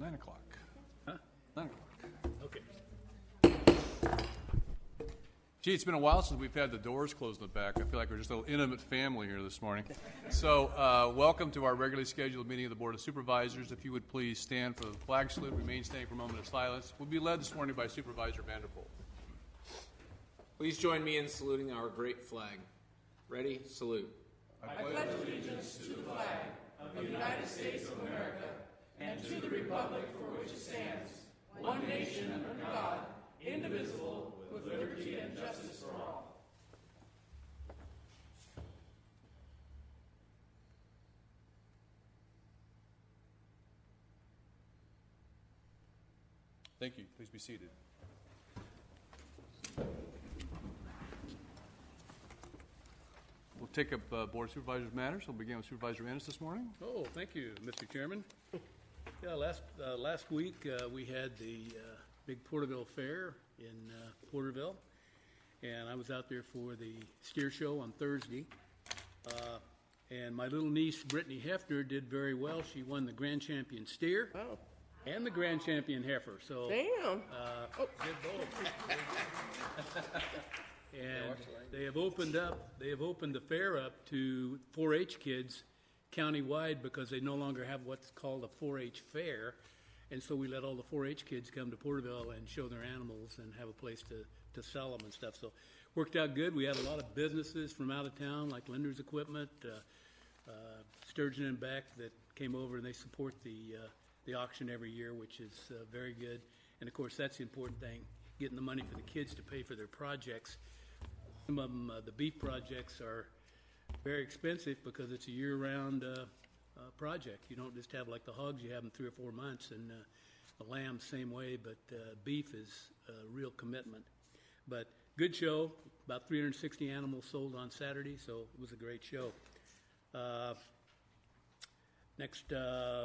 9 o'clock. Huh? 9 o'clock. Okay. Gee, it's been a while since we've had the doors closed in the back. I feel like we're just a little intimate family here this morning. So, welcome to our regularly scheduled meeting of the Board of Supervisors. If you would please stand for the flag salute, remain standing for a moment of silence. We'll be led this morning by Supervisor Vanderpool. Please join me in saluting our great flag. Ready? Salute. I pledge allegiance to the flag of the United States of America and to the republic for which it stands, one nation under God, indivisible, with liberty and justice for all. Thank you. Please be seated. We'll take up Board of Supervisors matters. We'll begin with Supervisor Ennis this morning. Oh, thank you, Mr. Chairman. Yeah, last week we had the big Porterville Fair in Porterville, and I was out there for the steer show on Thursday. And my little niece, Brittany Hefner, did very well. She won the Grand Champion steer and the Grand Champion heifer. So Damn. did both. And they have opened the fair up to 4-H kids countywide because they no longer have what's called a 4-H fair. And so we let all the 4-H kids come to Porterville and show their animals and have a place to sell them and stuff. So worked out good. We had a lot of businesses from out of town, like Lender's Equipment, Sturgeon and Beck, that came over, and they support the auction every year, which is very good. And of course, that's the important thing, getting the money for the kids to pay for their projects. Some of them, the beef projects, are very expensive because it's a year-round project. You don't just have like the hogs, you have them 3 or 4 months, and the lamb same way, but beef is a real commitment. But good show, about 360 animals sold on Saturday, so it was a great show. Next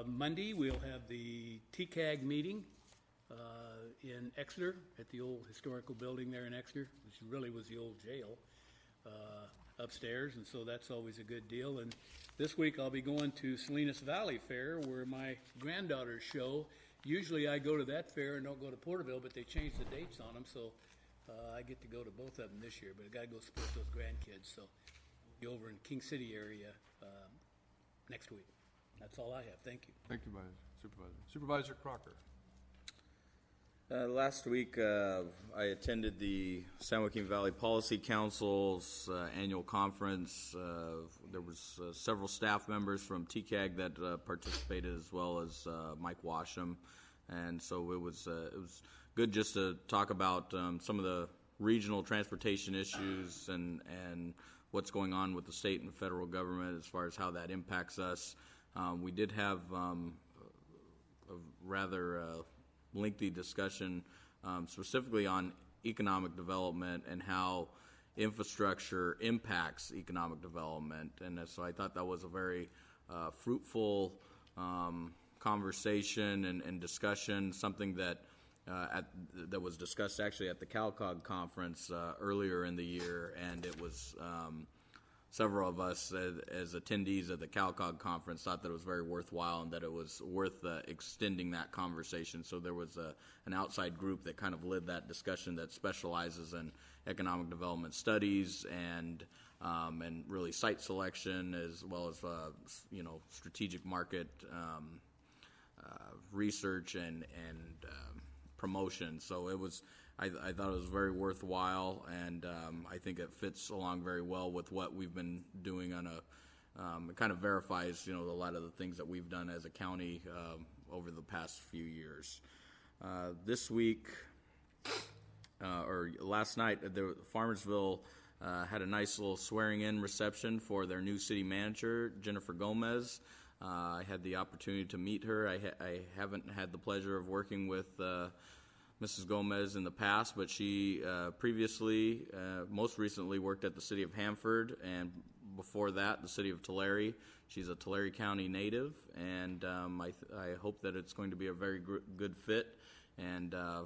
Monday, we'll have the TCAG meeting in Exeter at the old historical building there in Exeter, which really was the old jail upstairs, and so that's always a good deal. And this week I'll be going to Salinas Valley Fair, where my granddaughter's show. Usually I go to that fair and don't go to Porterville, but they changed the dates on them, so I get to go to both of them this year. But I got to go support those grandkids, so I'll be over in King City area next week. That's all I have. Thank you. Thank you, Supervisor. Supervisor Crocker. Last week, I attended the San Joaquin Valley Policy Council's annual conference. There was several staff members from TCAG that participated, as well as Mike Washam, and so it was good just to talk about some of the regional transportation issues and what's going on with the state and federal government as far as how that impacts us. We did have a rather lengthy discussion specifically on economic development and how infrastructure impacts economic development. And so I thought that was a very fruitful conversation and discussion, something that that was discussed actually at the CalCog conference earlier in the year, and it was several of us as attendees at the CalCog conference thought that it was very worthwhile and that it was worth extending that conversation. So there was an outside group that kind of led that discussion that specializes in economic development studies and really site selection, as well as strategic market research and promotion. So it was. I thought it was very worthwhile, and I think it fits along very well with what we've been doing on it kind of verifies, a lot of the things that we've done as a county over the past few years. This week, or last night, Farmersville had a nice little swearing-in reception for their new city manager, Jennifer Gomez. I had the opportunity to meet her. I haven't had the pleasure of working with Mrs. Gomez in the past, but she most recently worked at the city of Hanford, and before that, the city of Tulare. She's a Tulare County native, and I hope that it's going to be a very good fit, and I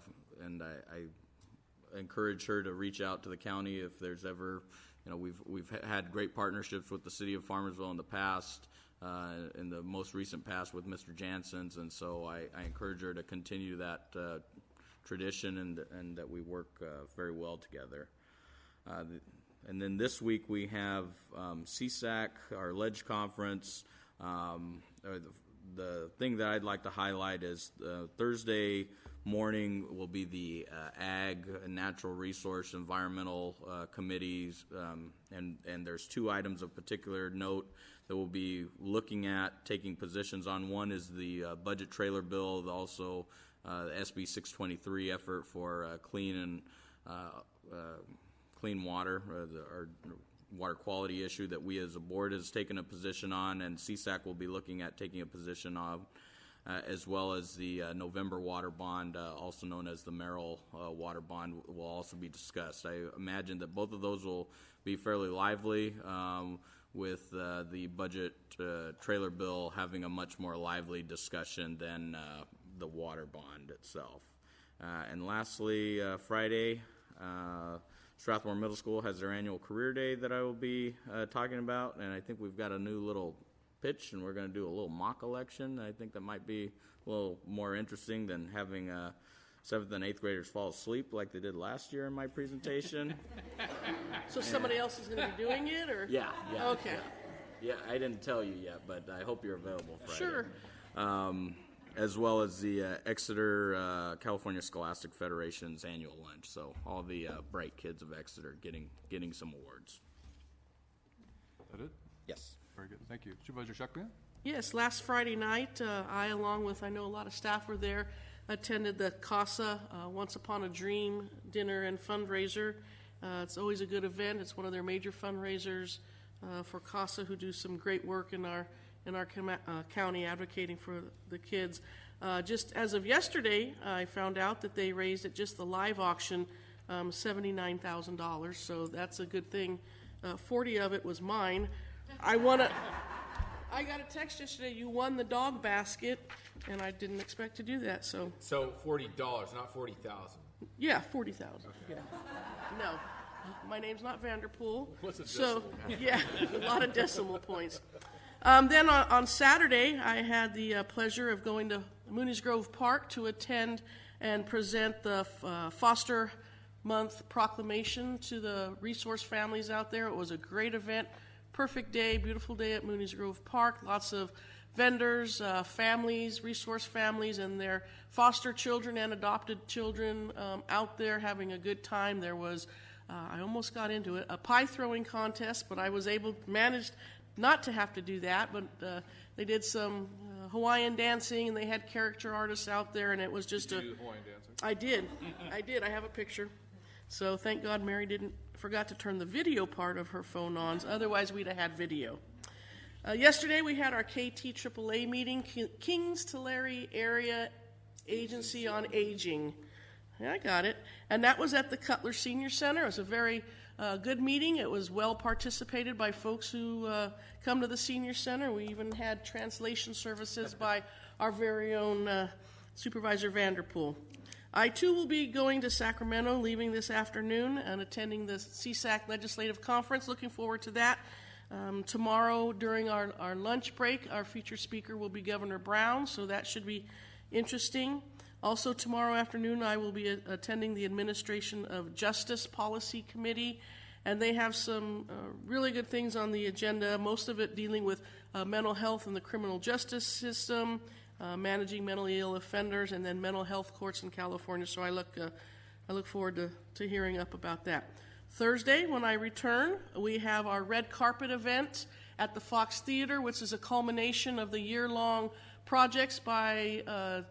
encourage her to reach out to the county if there's ever, we've had great partnerships with the city of Farmersville in the past. in the most recent past with Mr. Jansen's, and so I encourage her to continue that tradition and that we work very well together. And then this week we have CSAC, our Ledge Conference. The thing that I'd like to highlight is Thursday morning will be the Ag and Natural Resource Environmental Committees, and there's two items of particular note that we'll be looking at, taking positions on. One is the budget trailer bill, also the SB 623 effort for clean water, our water quality issue that we as a board has taken a position on, and CSAC will be looking at taking a position on, as well as the November water bond, also known as the Merrill water bond, will also be discussed. I imagine that both of those will be fairly lively, with the budget trailer bill having a much more lively discussion than the water bond itself. And lastly, Friday, Strathmore Middle School has their annual career day that I will be talking about, and I think we've got a new little pitch, and we're going to do a little mock election. I think that might be a little more interesting than having 7th and 8th graders fall asleep like they did last year in my presentation. So somebody else is going to be doing it, or? Yeah. Okay. Yeah, I didn't tell you yet, but I hope you're available Friday. Sure. As well as the Exeter California Scholastic Federation's annual lunch. So all the bright kids of Exeter getting some awards. Is that it? Yes. Very good. Thank you. Supervisor Shuckman? Yes, last Friday night, I, along with, I know a lot of staff were there, attended the CASA Once Upon a Dream dinner and fundraiser. It's always a good event. It's one of their major fundraisers for CASA, who do some great work in our county advocating for the kids. Just as of yesterday, I found out that they raised at just the live auction $79,000, so that's a good thing. 40 of it was mine. I got a text yesterday, you won the dog basket, and I didn't expect to do that, so. So $40, not 40,000. Yeah, 40,000. Yeah. No, my name's not Vanderpool. What's a decimal? So, yeah, a lot of decimal points. Then on Saturday, I had the pleasure of going to Mooney's Grove Park to attend and present the Foster Month proclamation to the resource families out there. It was a great event, perfect day, beautiful day at Mooney's Grove Park. Lots of vendors, families, resource families, and their foster children and adopted children out there having a good time. There was, I almost got into it, a pie throwing contest, but I was managed not to have to do that, but they did some Hawaiian dancing, and they had character artists out there, and it was just Did you do the Hawaiian dancing? I did. I have a picture. So thank God Mary forgot to turn the video part of her phone on, otherwise we'd have had video. Yesterday we had our KT AAA meeting, Kings Tulare Area Agency on Aging. Yeah, I got it. And that was at the Cutler Senior Center. It was a very good meeting. It was well participated by folks who come to the Senior Center. We even had translation services by our very own Supervisor Vanderpool. I, too, will be going to Sacramento, leaving this afternoon, and attending the CSAC Legislative Conference. Looking forward to that. Tomorrow, during our lunch break, our featured speaker will be Governor Brown, so that should be interesting. Also, tomorrow afternoon, I will be attending the Administration of Justice Policy Committee, and they have some really good things on the agenda, most of it dealing with mental health in the criminal justice system, managing mentally ill offenders, and then mental health courts in California. So I look forward to hearing up about that. Thursday, when I return, we have our red carpet event at the Fox Theater, which is a culmination of the year-long projects by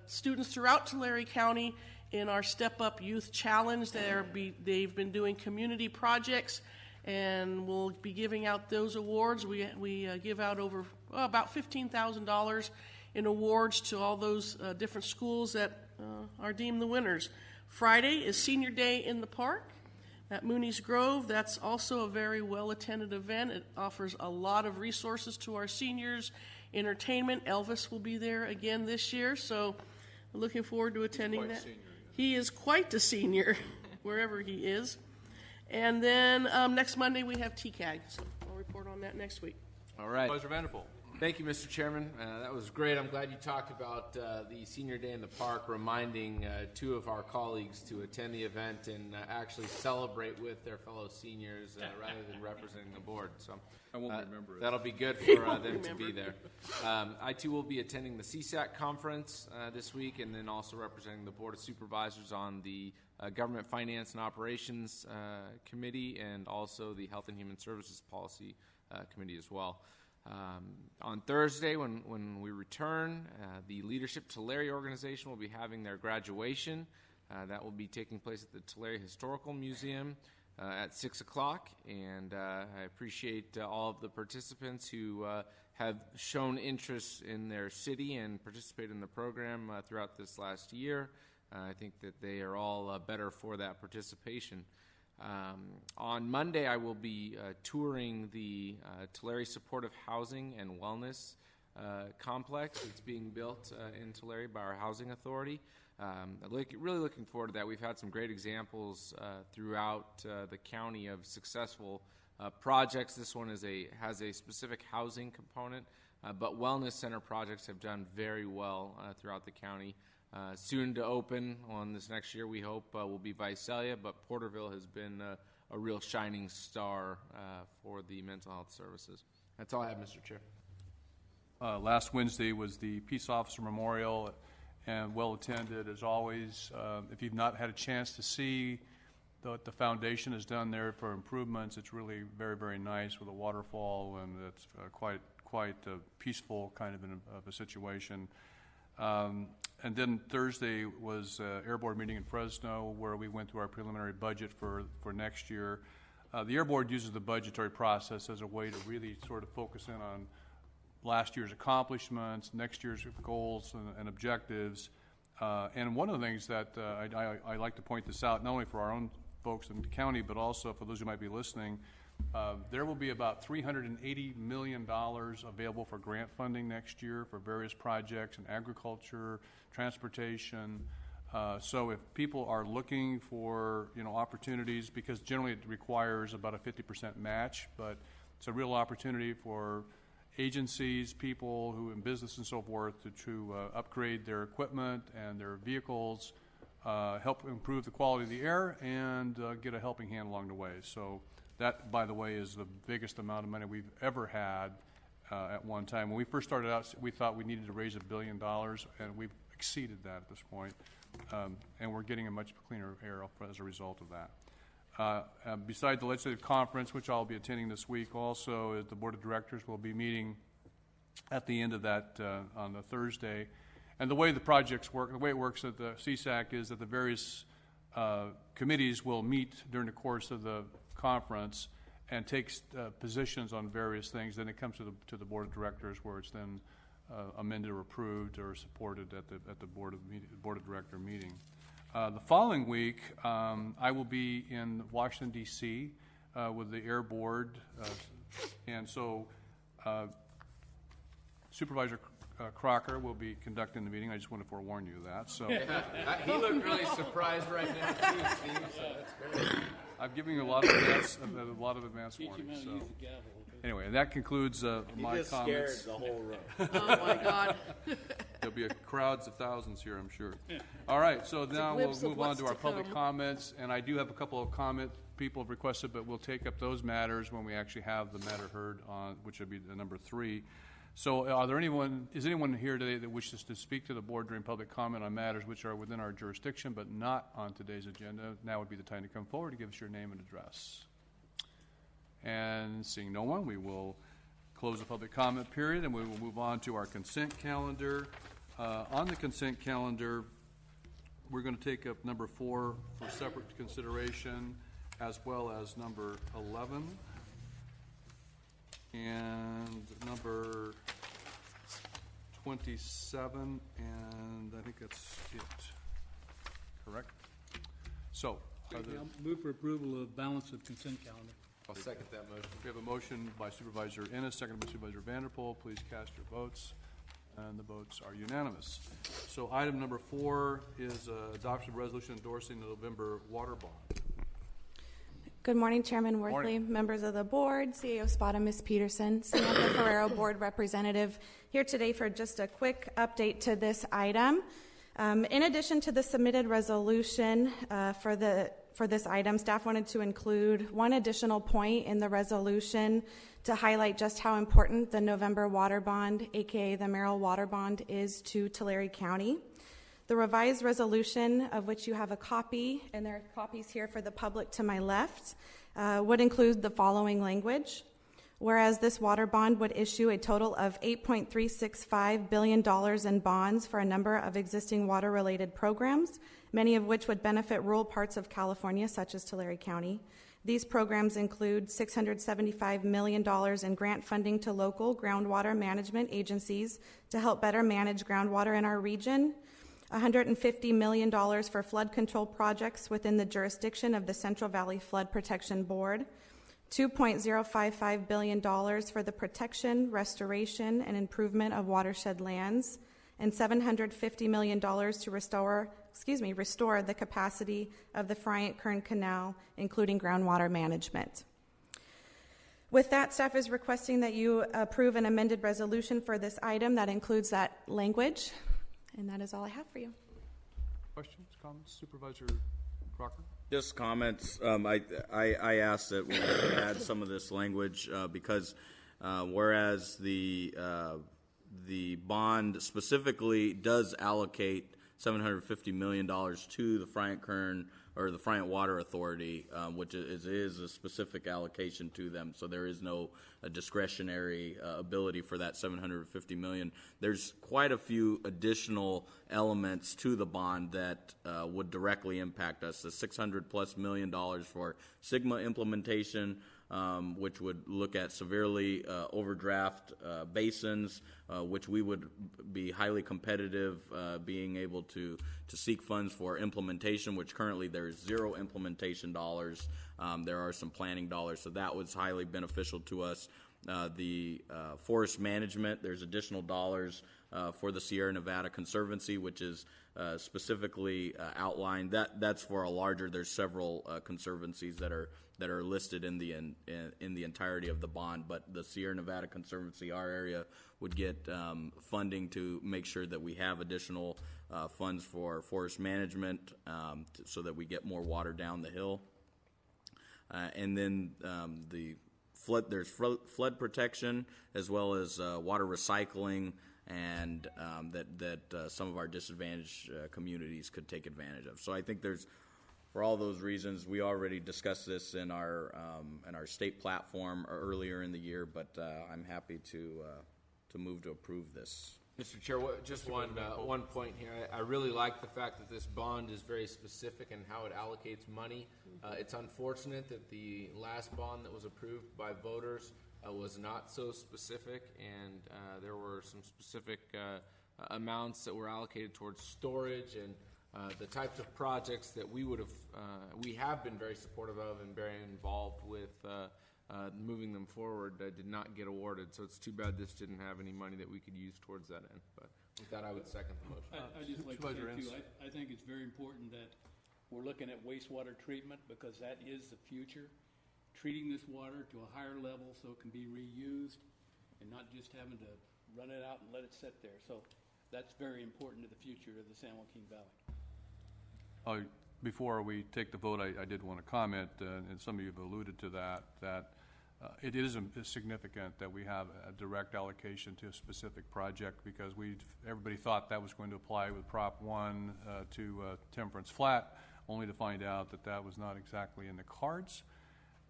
students throughout Tulare County in our Step Up Youth Challenge. They've been doing community projects, and we'll be giving out those awards. We give out about $15,000 in awards to all those different schools that are deemed the winners. Friday is Senior Day in the Park at Mooney's Grove. That's also a very well-attended event. It offers a lot of resources to our seniors. Entertainment. Elvis will be there again this year, so I'm looking forward to attending that. He is quite the senior, wherever he is. And then next Monday we have TCAG, so I'll report on that next week. All right. Supervisor Vanderpool? Thank you, Mr. Chairman. That was great. I'm glad you talked about the Senior Day in the Park, reminding two of our colleagues to attend the event and actually celebrate with their fellow seniors rather than representing the board. So I won't remember it. That'll be good for them to be there. I, too, will be attending the CSAC conference this week, and then also representing the Board of Supervisors on the Government Finance and Operations Committee, and also the Health and Human Services Policy Committee as well. On Thursday, when we return, the Leadership Tulare organization will be having their graduation. That will be taking place at the Tulare Historical Museum at 6 o'clock. And I appreciate all of the participants who have shown interest in their city and participated in the program throughout this last year. I think that they are all better for that participation. On Monday, I will be touring the Tulare Supportive Housing and Wellness Complex. It's being built in Tulare by our Housing Authority. Really looking forward to that. We've had some great examples throughout the county of successful projects. This one has a specific housing component, but wellness center projects have done very well throughout the county. Soon to open on this next year, we hope, will be Visalia, but Porterville has been a real shining star for the mental health services. That's all I have, Mr. Chair. Last Wednesday was the Peace Officer Memorial, and well attended as always. If you've not had a chance to see what the foundation has done there for improvements, it's really very, very nice with a waterfall, and it's quite a peaceful kind of a situation. And then Thursday was an Air Board meeting in Fresno where we went through our preliminary budget for next year. The Air Board uses the budgetary process as a way to really sort of focus in on last year's accomplishments, next year's goals and objectives. And one of the things that I like to point this out, not only for our own folks in the county, but also for those who might be listening, there will be about $380 million available for grant funding next year for various projects in agriculture, transportation. So if people are looking for opportunities, because generally it requires about a 50% match, but it's a real opportunity for agencies, people who in business and so forth to upgrade their equipment and their vehicles, help improve the quality of the air, and get a helping hand along the way. So that, by the way, is the biggest amount of money we've ever had at one time. When we first started out, we thought we needed to raise $1 billion, and we've exceeded that at this point. And we're getting a much cleaner air as a result of that. Besides the legislative conference, which I'll be attending this week, also the Board of Directors will be meeting at the end of that on the Thursday. And the way the projects work, the way it works at the CSAC is that the various committees will meet during the course of the conference and takes positions on various things. Then it comes to the Board of Directors, where it's then amended or approved or supported at the Board of Director meeting. The following week, I will be in Washington, D.C. With the Air Board, and so Supervisor Crocker will be conducting the meeting. I just want to forewarn you of that. So He looked really surprised right now, too, Steve, so that's great. I'm giving you a lot of advance warning. So anyway, that concludes my just comments. scared the whole room. Oh, my God. There'll be crowds of thousands here, I'm sure. All right, so now we'll glimpse of move on what's to our to public come. comments, and I do have a couple of comment people have requested, but we'll take up those matters when we actually have the matter heard on, which would be the number 3. So is anyone here today that wishes to speak to the board during public comment on matters which are within our jurisdiction but not on today's agenda? Now would be the time to come forward to give us your name and address. And seeing no one, we will close the public comment period, and we will move on to our consent calendar. On the consent calendar, we're going to take up number 4 for separate consideration, as well as number 11. And number 27, and I think that's it. Correct? So, I'll move for approval of balance of consent calendar. I'll second that motion. we have a motion by Supervisor Ennis, seconded by Supervisor Vanderpool. Please cast your votes, and the votes are unanimous. So item number 4 is adoption of resolution endorsing the November water bond. Good morning, Chairman Worthley, members of the board, CAO Spada, Ms. Peterson, Samantha Ferrero, board representative, here today for just a quick update to this item. In addition to the submitted resolution for this item, staff wanted to include one additional point in the resolution to highlight just how important the November water bond, aka the Merrill Water Bond, is to Tulare County. The revised resolution, of which you have a copy, and there are copies here for the public to my left, would include the following language. Whereas this water bond would issue a total of $8.365 billion in bonds for a number of existing water-related programs, many of which would benefit rural parts of California, such as Tulare County. These programs include $675 million in grant funding to local groundwater management agencies to help better manage groundwater in our region, $150 million for flood control projects within the jurisdiction of the Central Valley Flood Protection Board, $2.055 billion for the protection, restoration, and improvement of watershed lands, and $750 million to restore the capacity of the Friant-Kern Canal, including groundwater management. With that, staff is requesting that you approve an amended resolution for this item that includes that language. And that is all I have for you. Questions, comments? Supervisor Crocker? Just comments. I asked that we add some of this language because whereas the bond specifically does allocate $750 million to the Friant-Kern or the Friant Water Authority, which is a specific allocation to them. So there is no discretionary ability for that $750 million. There's quite a few additional elements to the bond that would directly impact us. The $600+ million for Sigma implementation, which would look at severely overdraft basins, which we would be highly competitive, being able to seek funds for implementation, which currently there's zero implementation dollars. There are some planning dollars, so that was highly beneficial to us. The forest management, there's additional dollars for the Sierra Nevada Conservancy, which is specifically outlined. That's for a larger. There's several conservancies that are listed in the entirety of the bond, but the Sierra Nevada Conservancy, our area, would get funding to make sure that we have additional funds for forest management so that we get more water down the hill. And then there's flood protection as well as water recycling, and that some of our disadvantaged communities could take advantage of. So I think for all those reasons, we already discussed this in our state platform earlier in the year, but I'm happy to move to approve this. Mr. Chair, just one point here. I really like the fact that this bond is very specific in how it allocates money. It's unfortunate that the last bond that was approved by voters was not so specific, and there were some specific amounts that were allocated towards storage and the types of projects that we have been very supportive of and very involved with moving them forward did not get awarded. So it's too bad this didn't have any money that we could use towards that end. But with that, I would second the motion. I just like to say too, I think it's very important that we're looking at wastewater treatment, because that is the future. Treating this water to a higher level so it can be reused and not just having to run it out and let it sit there. So that's very important to the future of the San Joaquin Valley. Before we take the vote, I did want to comment, and some of you have alluded to that it is significant that we have a direct allocation to a specific project, because everybody thought that was going to apply with Prop 1 to Temperance Flat, only to find out that was not exactly in the cards.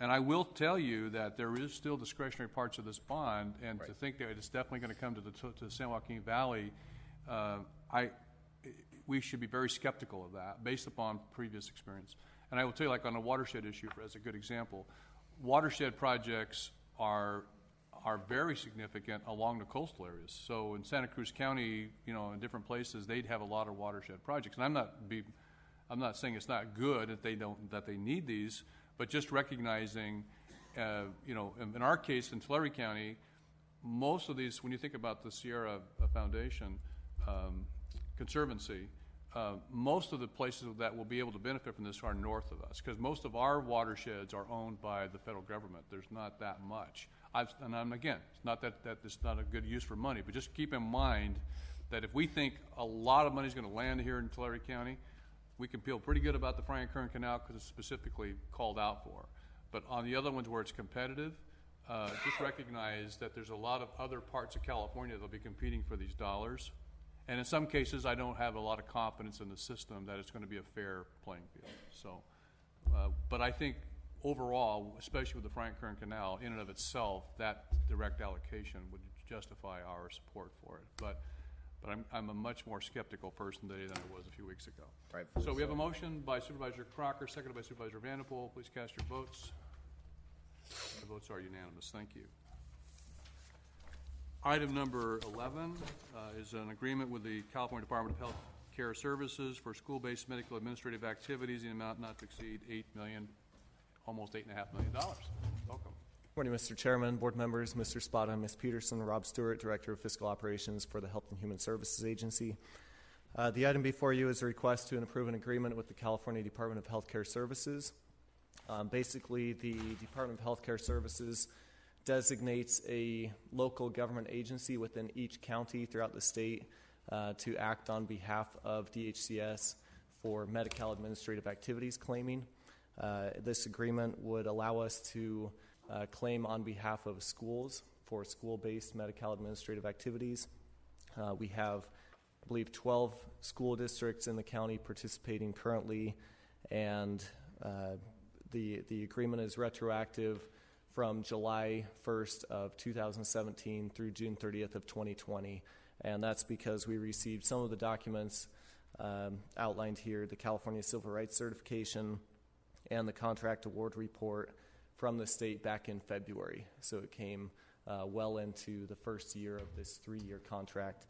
And I will tell you that there is still discretionary parts of this bond, and to think that it's definitely going to come to the San Joaquin Valley, we should be very skeptical of that based upon previous experience. And I will tell you, like on a watershed issue, as a good example, watershed projects are very significant along the coastal areas. So in Santa Cruz County, in different places, they'd have a lot of watershed projects. And I'm not saying it's not good that they need these, but just recognizing, in our case in Tulare County, most of these, when you think about the Sierra Foundation Conservancy, most of the places that will be able to benefit from this are north of us, because most of our watersheds are owned by the federal government. There's not that much. Again, it's not that it's not a good use for money, but just keep in mind that if we think a lot of money is going to land here in Tulare County, we can feel pretty good about the Frank Kern Canal because it's specifically called out for. But on the other ones where it's competitive, just recognize that there's a lot of other parts of California that will be competing for these dollars. And in some cases, I don't have a lot of confidence in the system that it's going to be a fair playing field. So, but I think overall, especially with the Frank Kern Canal, in and of itself, that direct allocation would justify our support for it. But I'm a much more skeptical person today than I was a few weeks ago. Right. So we have a motion by Supervisor Crocker, seconded by Supervisor Vanderpool. Please cast your votes. The votes are unanimous. Thank you. Item number 11 is an agreement with the California Department of Health Care Services for school-based medical administrative activities in an amount not to exceed $8 million, almost $8.5 million. Welcome. Morning, Mr. Chairman, board members, Mr. Spada, Ms. Peterson, Rob Stewart, Director of Fiscal Operations for the Health and Human Services Agency. The item before you is a request to approve an agreement with the California Department of Health Care Services. Basically, the Department of Health Care Services designates a local government agency within each county throughout the state to act on behalf of DHCS for Medi-Cal administrative activities claiming. This agreement would allow us to claim on behalf of schools for school-based Medi-Cal administrative activities. We have, I believe, 12 school districts in the county participating currently, and the agreement is retroactive from July 1st of 2017 through June 30th of 2020. And that's because we received some of the documents outlined here, the California Civil Rights Certification and the Contract Award Report from the state back in February. So it came well into the first year of this 3-year contract.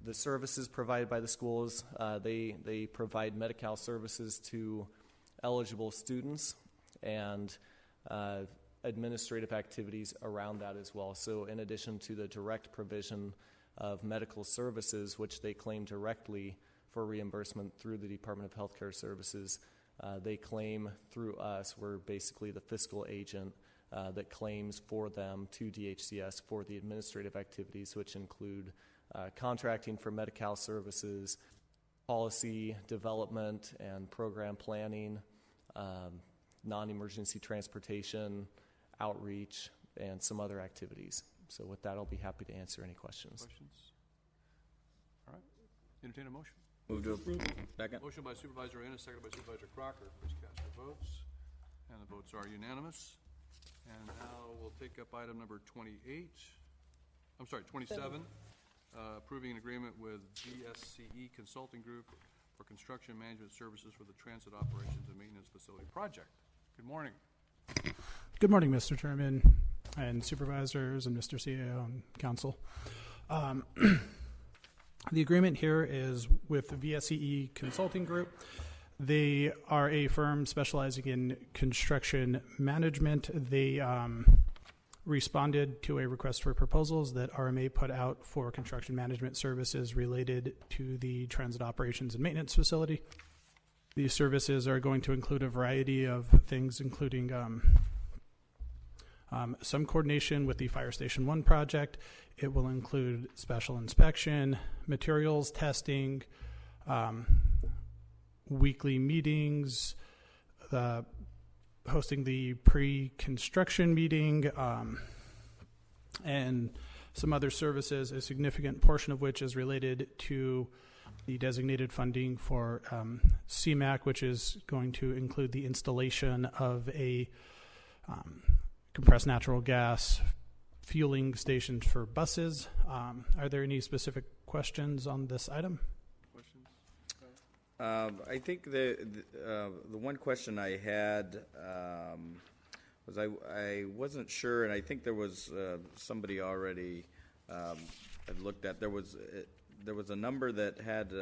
The services provided by the schools, they provide Medi-Cal services to eligible students and administrative activities around that as well. So in addition to the direct provision of medical services, which they claim directly for reimbursement through the Department of Health Care Services, they claim through us. We're basically the fiscal agent that claims for them to DHCS for the administrative activities, which include contracting for Medi-Cal services, policy development and program planning, non-emergency transportation, outreach, and some other activities. So with that, I'll be happy to answer any questions. Questions? All right. Entertain a motion. Move to approve. Second. Motion by Supervisor Ennis, seconded by Supervisor Crocker. Please cast your votes. And the votes are unanimous. And now we'll take up item number 27. Approving an agreement with GSCE Consulting Group for construction management services for the Transit Operations and Maintenance Facility project. Good morning. Good morning, Mr. Chairman and supervisors and Mr. CEO and council. The agreement here is with the VSCE Consulting Group. They are a firm specializing in construction management. They responded to a request for proposals that RMA put out for construction management services related to the Transit Operations and Maintenance Facility. These services are going to include a variety of things, including some coordination with the Fire Station 1 project. It will include special inspection, materials testing, weekly meetings, hosting the pre-construction meeting, and some other services, a significant portion of which is related to the designated funding for CMAQ, which is going to include the installation of a compressed natural gas fueling stations for buses. Are there any specific questions on this item? Questions? I think the one question I had was I wasn't sure, and I think there was somebody already had looked at. There was a number that had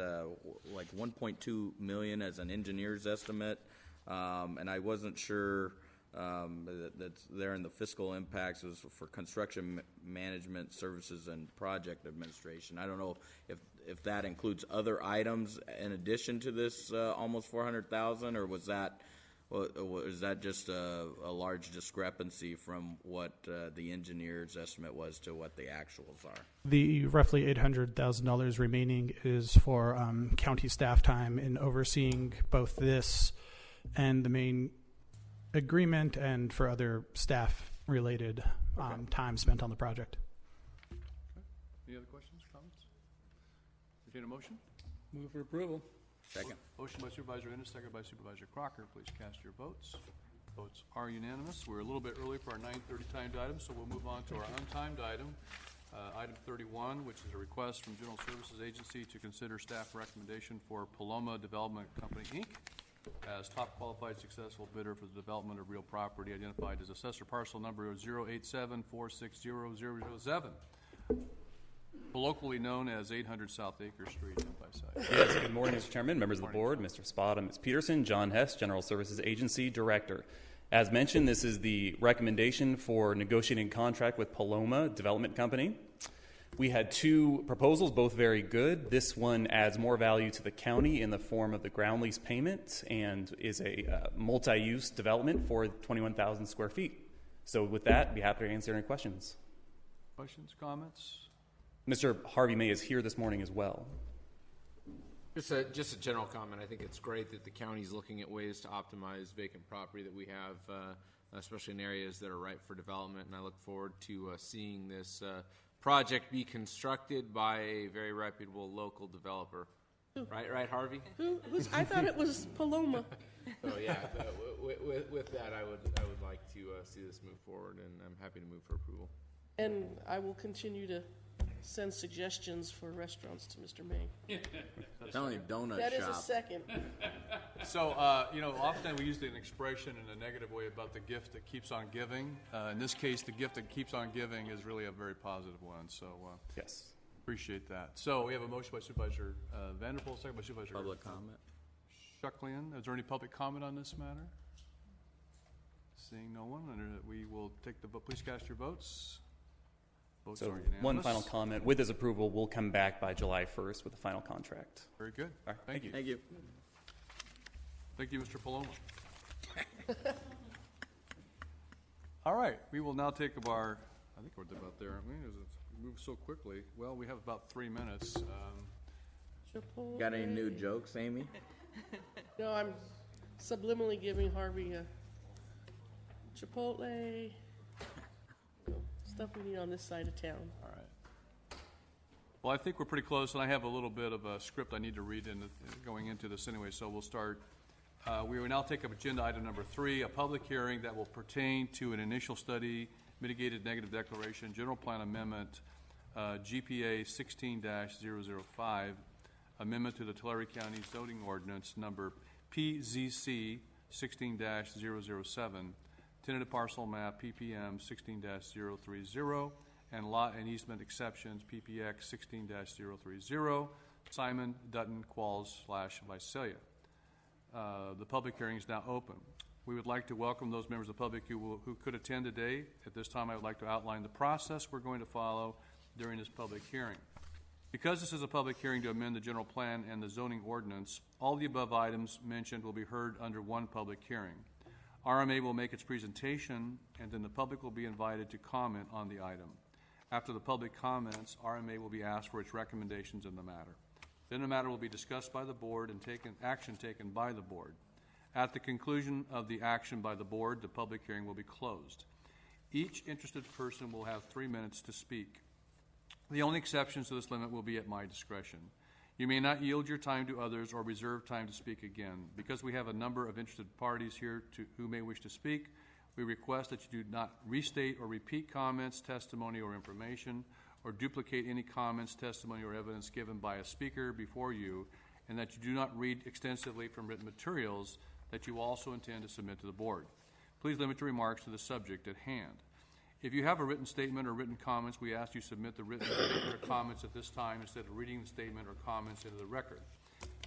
like 1.2 million as an engineer's estimate, and I wasn't sure that's there in the fiscal impacts was for construction management services and project administration. I don't know if if that includes other items in addition to this almost 400,000, or was that just a large discrepancy from what the engineer's estimate was to what the actuals are? The roughly $800,000 remaining is for county staff time in overseeing both this and the main agreement, and for other staff-related time spent on the project. Any other questions, comments? Entertain a motion? Move for approval. Second. Motion by Supervisor Ennis, second by Supervisor Crocker. Please cast your votes. Votes are unanimous. We're a little bit early for our 9:30 timed item, so we'll move on to our untimed item. Item 31, which is a request from General Services Agency to consider staff recommendation for Paloma Development Company, Inc. as top qualified successful bidder for the development of real property identified as assessor parcel number 087460007, locally known as 800 South Acre Street in Piscataway. Yes, good morning, Mr. Chairman, members of the board, Mr. Spada, Ms. Peterson, John Hess, General Services Agency Director. As mentioned, this is the recommendation for negotiating a contract with Paloma Development Company. We had two proposals, both very good. This one adds more value to the county in the form of the ground lease payment and is a multi-use development for 21,000 square feet. So with that, I'd be happy to answer any questions. Questions, comments? Mr. Harvey May is here this morning as well. Just a general comment. I think it's great that the county's looking at ways to optimize vacant property that we have, especially in areas that are ripe for development. And I look forward to seeing this project be constructed by a very reputable local developer. Right, Harvey? I thought it was Paloma. So yeah, with that, I would like to see this move forward, and I'm happy to move for approval. And I will continue to send suggestions for restaurants to Mr. May. Telling you, donut That shop. is a second. So, often we use an expression in a negative way about the gift that keeps on giving. In this case, the gift that keeps on giving is really a very positive one. So, Yes. appreciate that. So, we have a motion by Supervisor Vanderpool, second by Supervisor Public comment. Shucklian. Is there any public comment on this matter? Seeing no one, we will take the vote. Please cast your votes. Votes So are unanimous. one final comment. With this approval, we'll come back by July 1st with the final contract. Very good. All right, Thank you. Thank you. Thank you, Mr. Paloma. All right, we will now take our, I think we're about there, aren't we? It moves so quickly. Well, we have about 3 minutes. Chipotle. Got any new jokes, Amy? No, I'm subliminally giving Harvey a Chipotle. Stuff we need on this side of town. All right. Well, I think we're pretty close, and I have a little bit of a script I need to read going into this anyway, so we'll start. We will now take up agenda item number 3, a public hearing that will pertain to an initial study, mitigated negative declaration, general plan amendment, GPA 16-005, amendment to the Tulare County zoning ordinance number PZC 16-007, tentative parcel map PPM 16-030, and lot and easement exceptions PPX 16-030, Simon, Dutton, Qualls / Visalia. The public hearing is now open. We would like to welcome those members of the public who could attend today. At this time, I would like to outline the process we're going to follow during this public hearing. Because this is a public hearing to amend the general plan and the zoning ordinance, all the above items mentioned will be heard under one public hearing. RMA will make its presentation, and then the public will be invited to comment on the item. After the public comments, RMA will be asked for its recommendations in the matter. Then the matter will be discussed by the board and action taken by the board. At the conclusion of the action by the board, the public hearing will be closed. Each interested person will have 3 minutes to speak. The only exceptions to this limit will be at my discretion. You may not yield your time to others or reserve time to speak again. Because we have a number of interested parties here who may wish to speak, we request that you do not restate or repeat comments, testimony, or information, or duplicate any comments, testimony, or evidence given by a speaker before you, and that you do not read extensively from written materials that you also intend to submit to the board. Please limit your remarks to the subject at hand. If you have a written statement or written comments, we ask you submit the written statement or comments at this time instead of reading the statement or comments into the record.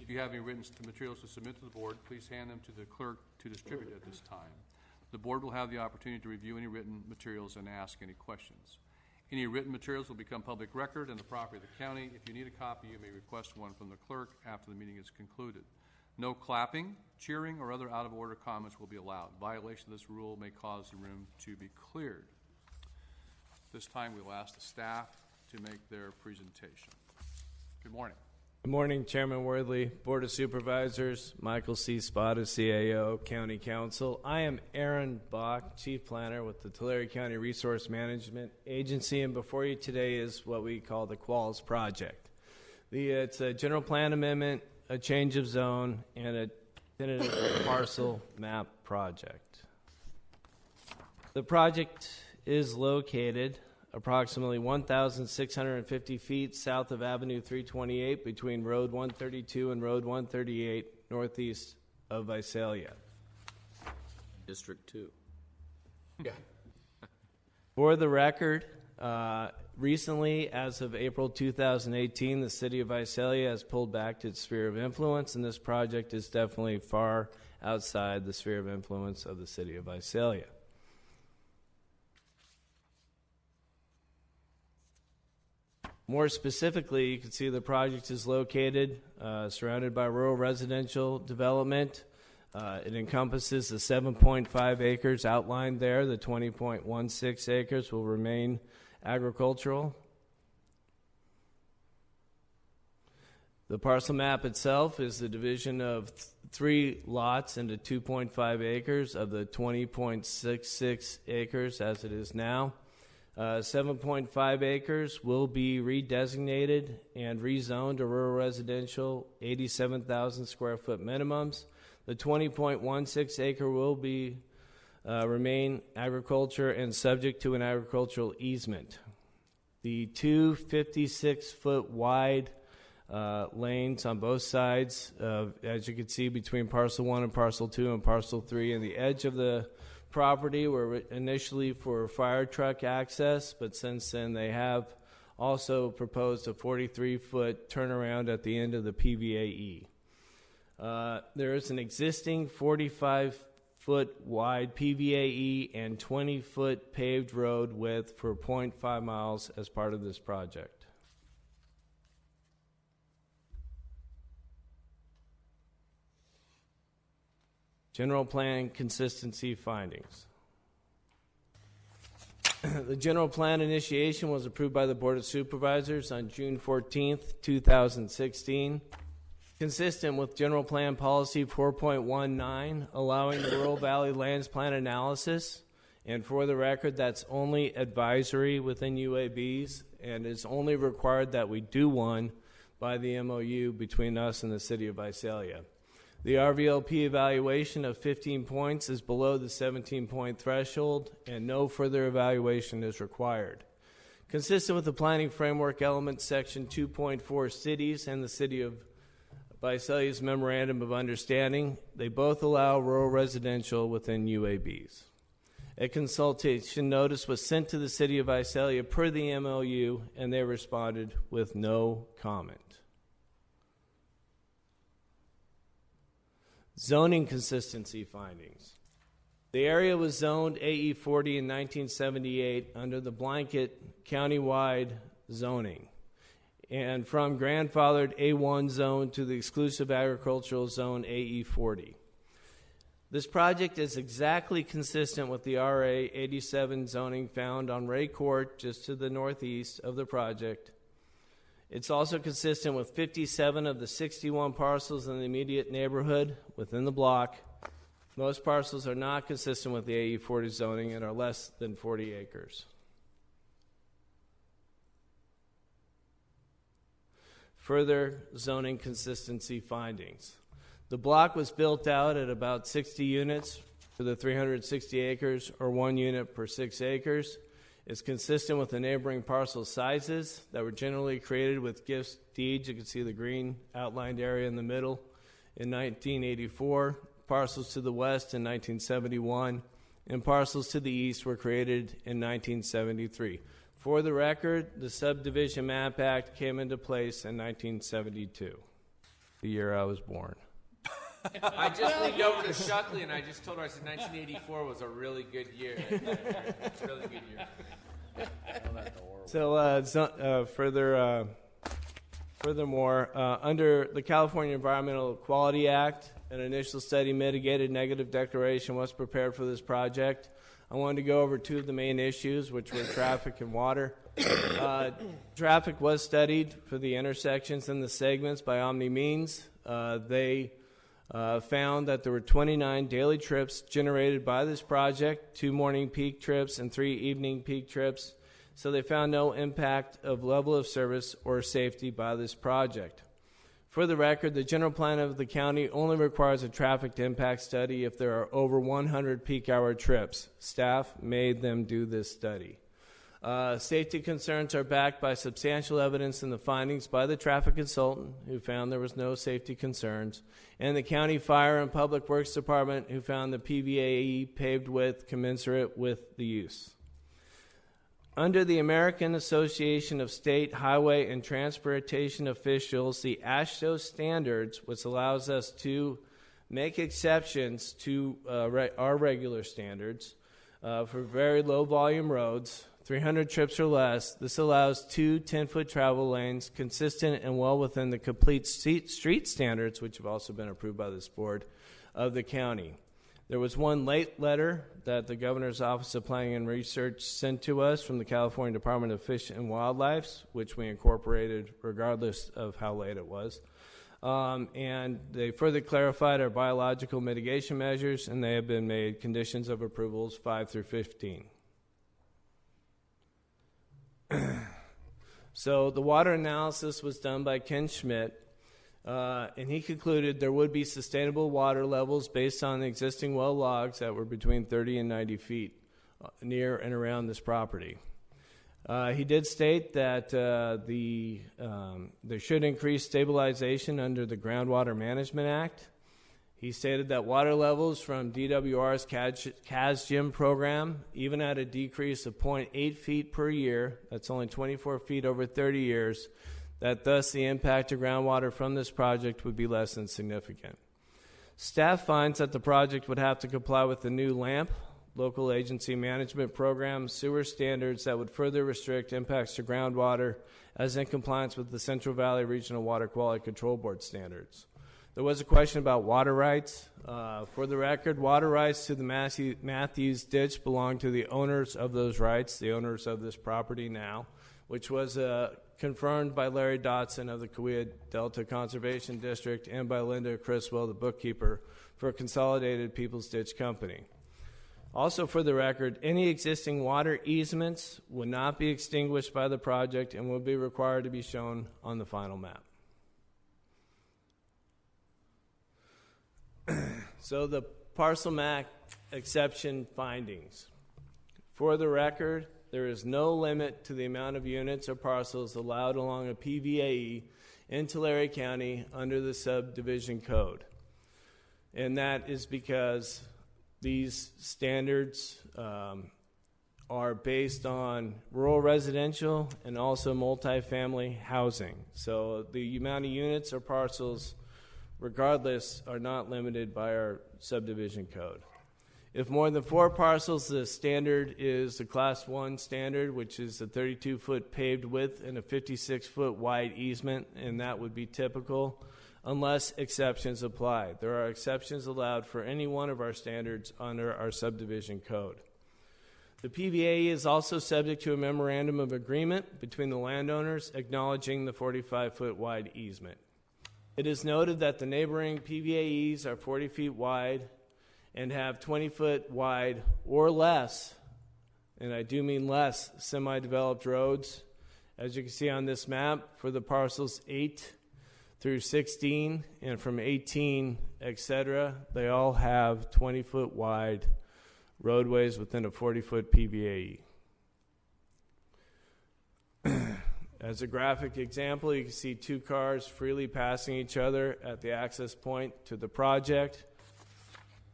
If you have any written materials to submit to the board, please hand them to the clerk to distribute at this time. The board will have the opportunity to review any written materials and ask any questions. Any written materials will become public record and the property of the county. If you need a copy, you may request one from the clerk after the meeting is concluded. No clapping, cheering, or other out-of-order comments will be allowed. Violation of this rule may cause the room to be cleared. This time, we will ask the staff to make their presentation. Good morning. Good morning, Chairman Worthley, Board of Supervisors, Michael C. Spada, CAO, County Council. I am Aaron Bach, Chief Planner with the Tulare County Resource Management Agency, and before you today is what we call the Qualls Project. It's a general plan amendment, a change of zone, and a tentative parcel map project. The project is located approximately 1,650 feet south of Avenue 328 between Road 132 and Road 138 northeast of Visalia. District 2. For the record, recently, as of April 2018, the city of Visalia has pulled back to its sphere of influence, and this project is definitely far outside the sphere of influence of the city of Visalia. More specifically, you can see the project is located surrounded by rural residential development. It encompasses the 7.5 acres outlined there. The 20.16 acres will remain agricultural. The parcel map itself is the division of 3 lots into 2.5 acres of the 20.66 acres as it is now. 7.5 acres will be redesignated and rezoned to rural residential, 87,000 square foot minimums. The 20.16 acre will be remain agriculture and subject to an agricultural easement. The two 56-foot wide lanes on both sides, as you can see, between parcel 1 and parcel 2 and parcel 3, and the edge of the property were initially for fire truck access, but since then they have also proposed a 43-foot turnaround at the end of the PVAE. There is an existing 45-foot wide PVAE and 20-foot paved road width for 0.5 miles as part of this project. General plan consistency findings. The general plan initiation was approved by the Board of Supervisors on June 14th, 2016. Consistent with General Plan Policy 4.19, allowing the Rural Valley Lands Plan analysis. And for the record, that's only advisory within UABs and is only required that we do one by the MOU between us and the City of Visalia. The RVLP evaluation of 15 points is below the 17-point threshold, and no further evaluation is required. Consistent with the Planning Framework Element Section 2.4 cities and the City of Visalia's Memorandum of Understanding, they both allow rural residential within UABs. A consultation notice was sent to the City of Visalia per the MOU, and they responded with no comment. Zoning consistency findings. The area was zoned AE 40 in 1978 under the blanket countywide zoning, and from grandfathered A1 zone to the exclusive agricultural zone AE 40. This project is exactly consistent with the RA 87 zoning found on Ray Court just to the northeast of the project. It's also consistent with 57 of the 61 parcels in the immediate neighborhood within the block. Most parcels are not consistent with the AE 40 zoning and are less than 40 acres. Further zoning consistency findings. The block was built out at about 60 units for the 360 acres, or 1 unit per 6 acres. It's consistent with the neighboring parcel sizes that were generally created with gift deeds. You can see the green outlined area in the middle in 1984, parcels to the west in 1971, and parcels to the east were created in 1973. For the record, the Subdivision Map Act came into place in 1972, the year I was born. I just leaned over to Shuckley and I just told her, I said 1984 was a really good year. Really good year. Furthermore, under the California Environmental Quality Act, an initial study mitigated negative declaration was prepared for this project. I wanted to go over two of the main issues, which were traffic and water. Traffic was studied for the intersections and the segments by Omni Means. They found that there were 29 daily trips generated by this project, 2 morning peak trips and 3 evening peak trips. So they found no impact of level of service or safety by this project. For the record, the general plan of the county only requires a traffic impact study if there are over 100 peak hour trips. Staff made them do this study. Safety concerns are backed by substantial evidence in the findings by the traffic consultant, who found there was no safety concerns, and the County Fire and Public Works Department, who found the PVAE paved width commensurate with the use. Under the American Association of State Highway and Transportation Officials, the AASHTO standards, which allows us to make exceptions to our regular standards for very low volume roads, 300 trips or less. This allows 2 10-foot travel lanes consistent and well within the complete street standards, which have also been approved by this board of the county. There was one late letter that the Governor's Office of Planning and Research sent to us from the California Department of Fish and Wildlife, which we incorporated regardless of how late it was. And they further clarified our biological mitigation measures, and they have been made conditions of approvals 5 through 15. So the water analysis was done by Ken Schmidt. And he concluded there would be sustainable water levels based on the existing well logs that were between 30 and 90 feet near and around this property. He did state that there should increase stabilization under the Groundwater Management Act. He stated that water levels from DWR's CASGIM program, even at a decrease of 0.8 feet per year, that's only 24 feet over 30 years, that thus the impact to groundwater from this project would be less than significant. Staff finds that the project would have to comply with the new LAMP, Local Agency Management Program, sewer standards that would further restrict impacts to groundwater as in compliance with the Central Valley Regional Water Quality Control Board standards. There was a question about water rights. For the record, water rights to the Matthews Ditch belong to the owners of those rights, the owners of this property now, which was confirmed by Larry Dotson of the Cahuilla Delta Conservation District and by Linda Criswell, the bookkeeper for Consolidated Peoples Ditch Company. Also for the record, any existing water easements would not be extinguished by the project and will be required to be shown on the final map. So the parcel map exception findings. For the record, there is no limit to the amount of units or parcels allowed along a PVAE in Tulare County under the subdivision code. And that is because these standards are based on rural residential and also multifamily housing. So the amount of units or parcels, regardless, are not limited by our subdivision code. If more than 4 parcels, the standard is the Class 1 standard, which is a 32-foot paved width and a 56-foot wide easement, and that would be typical unless exceptions apply. There are exceptions allowed for any one of our standards under our subdivision code. The PVA is also subject to a memorandum of agreement between the landowners acknowledging the 45-foot wide easement. It is noted that the neighboring PVAEs are 40 feet wide and have 20-foot wide or less, and I do mean less, semi-developed roads. As you can see on this map, for the parcels 8 through 16 and from 18, etc., they all have 20-foot wide roadways within a 40-foot PVAE. As a graphic example, you can see 2 cars freely passing each other at the access point to the project.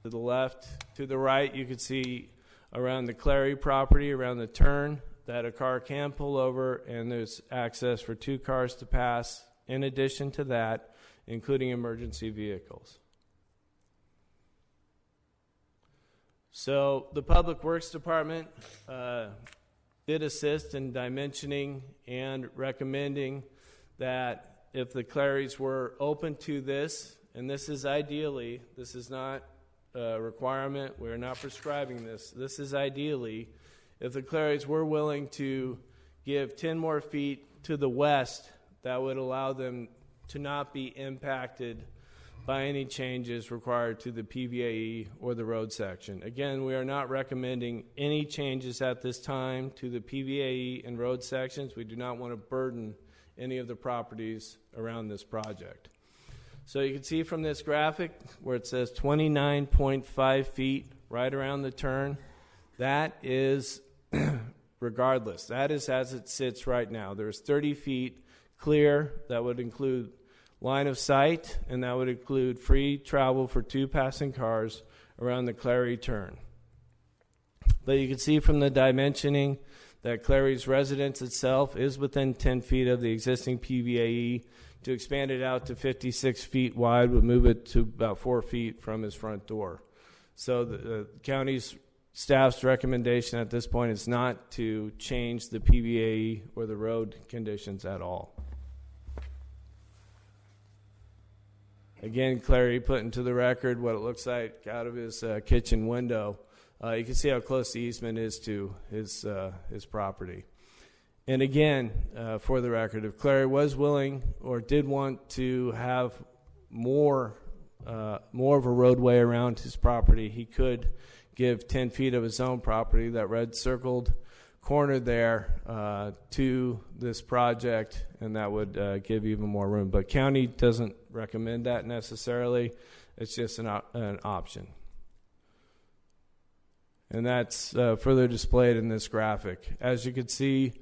To the left, to the right, you can see around the Clary property, around the turn, that a car can pull over, and there's access for 2 cars to pass, in addition to that, including emergency vehicles. So the Public Works Department did assist in dimensioning and recommending that if the Clarys were open to this, and this is ideally, this is not a requirement, we're not prescribing this, this is ideally, if the Clarys were willing to give 10 more feet to the west, that would allow them to not be impacted by any changes required to the PVAE or the road section. Again, we are not recommending any changes at this time to the PVAE and road sections. We do not want to burden any of the properties around this project. So you can see from this graphic where it says 29.5 feet right around the turn, that is regardless. That is as it sits right now. There's 30 feet clear. That would include line of sight, and that would include free travel for 2 passing cars around the Clary turn. But you can see from the dimensioning that Clary's residence itself is within 10 feet of the existing PVAE. To expand it out to 56 feet wide would move it to about 4 feet from his front door. So the county's staff's recommendation at this point is not to change the PVAE or the road conditions at all. Again, Clary put into the record what it looks like out of his kitchen window. You can see how close the easement is to his property. And again, for the record, if Clary was willing or did want to have more of a roadway around his property, he could give 10 feet of his own property, that red circled corner there, to this project, and that would give even more room. But county doesn't recommend that necessarily. It's just an option. And that's further displayed in this graphic. As you can see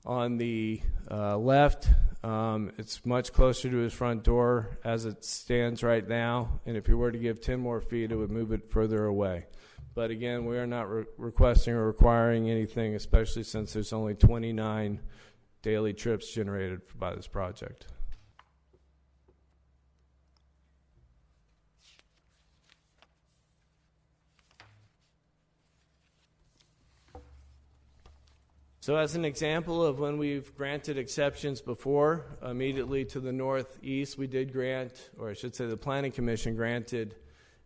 on the left, it's much closer to his front door as it stands right now. And if you were to give 10 more feet, it would move it further away. But again, we are not requesting or requiring anything, especially since there's only 29 daily trips generated by this project. So as an example of when we've granted exceptions before, immediately to the northeast, we did grant, or I should say the Planning Commission granted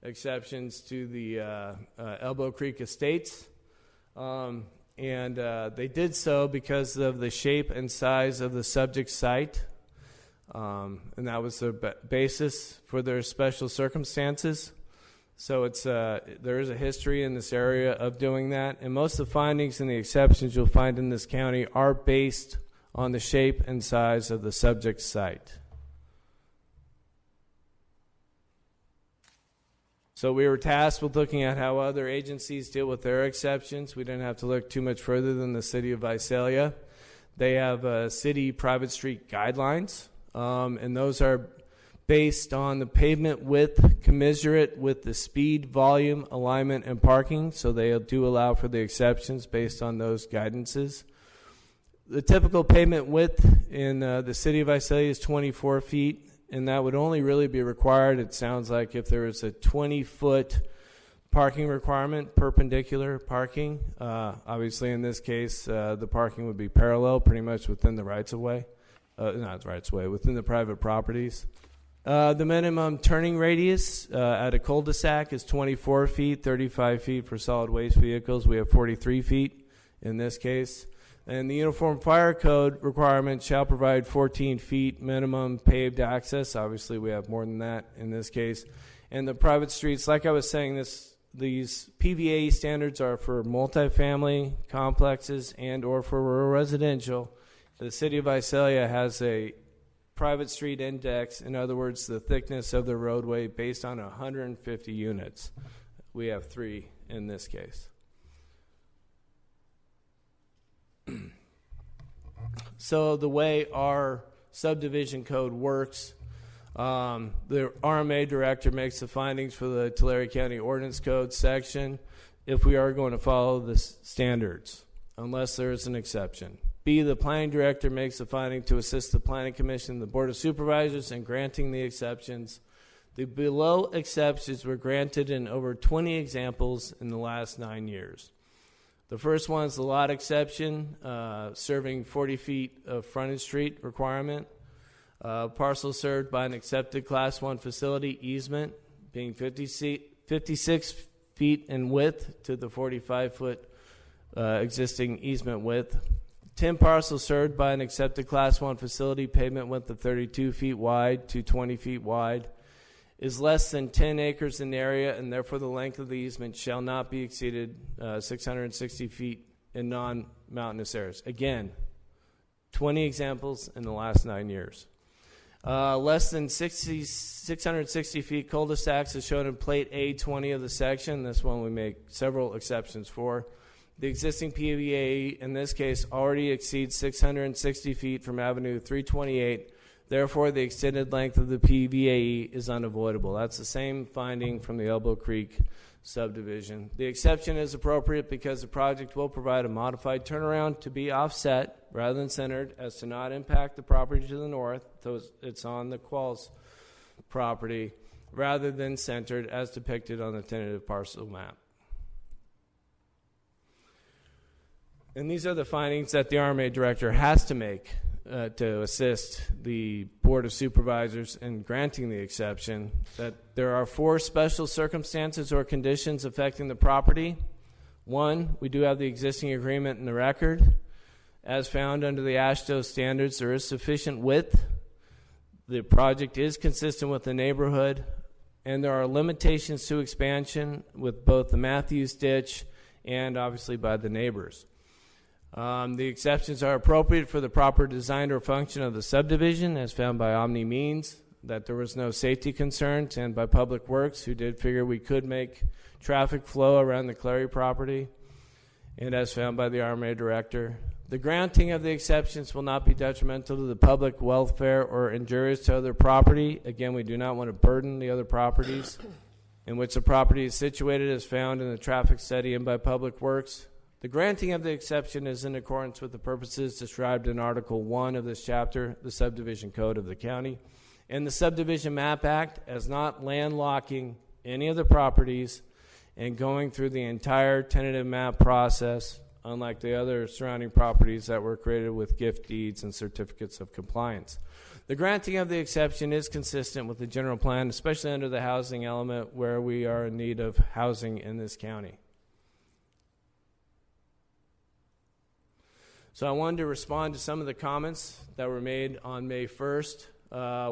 exceptions to the Elbow Creek Estates. And they did so because of the shape and size of the subject site. And that was the basis for their special circumstances. So it's there is a history in this area of doing that. And most of the findings and the exceptions you'll find in this county are based on the shape and size of the subject site. So we were tasked with looking at how other agencies deal with their exceptions. We didn't have to look too much further than the city of Visalia. They have city private street guidelines, and those are based on the pavement width commensurate with the speed, volume, alignment, and parking. So they do allow for the exceptions based on those guidances. The typical pavement width in the city of Visalia is 24 feet. And that would only really be required, it sounds like, if there is a 20-foot parking requirement, perpendicular parking. Obviously, in this case, the parking would be parallel, pretty much within the rights-of-way. Not the rights-of-way, within the private properties. The minimum turning radius at a cul-de-sac is 24 feet, 35 feet for solid waste vehicles. We have 43 feet in this case. And the Uniform Fire Code requirement shall provide 14 feet minimum paved access. Obviously, we have more than that in this case. And the private streets, like I was saying, these PVA standards are for multifamily complexes and or for rural residential. The city of Visalia has a private street index, in other words, the thickness of the roadway based on 150 units. We have 3 in this case. So the way our subdivision code works, the RMA director makes the findings for the Tulare County Ordinance Code section if we are going to follow the standards, unless there is an exception. B, the planning director makes the finding to assist the planning commission and the board of supervisors in granting the exceptions. The below exceptions were granted in over 20 examples in the last 9 years. The first one is the lot exception, serving 40 feet of frontage street requirement. Parcel served by an accepted Class 1 facility easement, being 56 feet in width to the 45-foot existing easement width. 10 parcels served by an accepted Class 1 facility, pavement width of 32 feet wide to 20 feet wide, is less than 10 acres in area, and therefore the length of the easement shall not be exceeded 660 feet in non-mountainous areas. Again, 20 examples in the last 9 years. Less than 660 feet cul-de-sacs is shown in Plate A20 of the section. This one we make several exceptions for. The existing PVAE, in this case, already exceeds 660 feet from Avenue 328. Therefore, the extended length of the PVAE is unavoidable. That's the same finding from the Elbow Creek subdivision. The exception is appropriate because the project will provide a modified turnaround to be offset rather than centered, as to not impact the property to the north, though it's on the Qualls property, rather than centered as depicted on the tentative parcel map. And these are the findings that the RMA director has to make to assist the Board of Supervisors in granting the exception, that there are 4 special circumstances or conditions affecting the property. 1, we do have the existing agreement in the record. As found under the AASHTO standards, there is sufficient width. The project is consistent with the neighborhood, and there are limitations to expansion with both the Matthews ditch and obviously by the neighbors. The exceptions are appropriate for the proper design or function of the subdivision, as found by Omni Means, that there was no safety concerns, and by Public Works, who did figure we could make traffic flow around the Clary property, and as found by the RMA director. The granting of the exceptions will not be detrimental to the public welfare or injurious to other property. Again, we do not want to burden the other properties in which the property is situated, as found in the traffic study and by Public Works. The granting of the exception is in accordance with the purposes described in Article 1 of this chapter, the Subdivision Code of the county, and the Subdivision Map Act, as not landlocking any of the properties and going through the entire tentative map process, unlike the other surrounding properties that were created with gift deeds and certificates of compliance. The granting of the exception is consistent with the general plan, especially under the housing element, where we are in need of housing in this county. So I wanted to respond to some of the comments that were made on May 1st.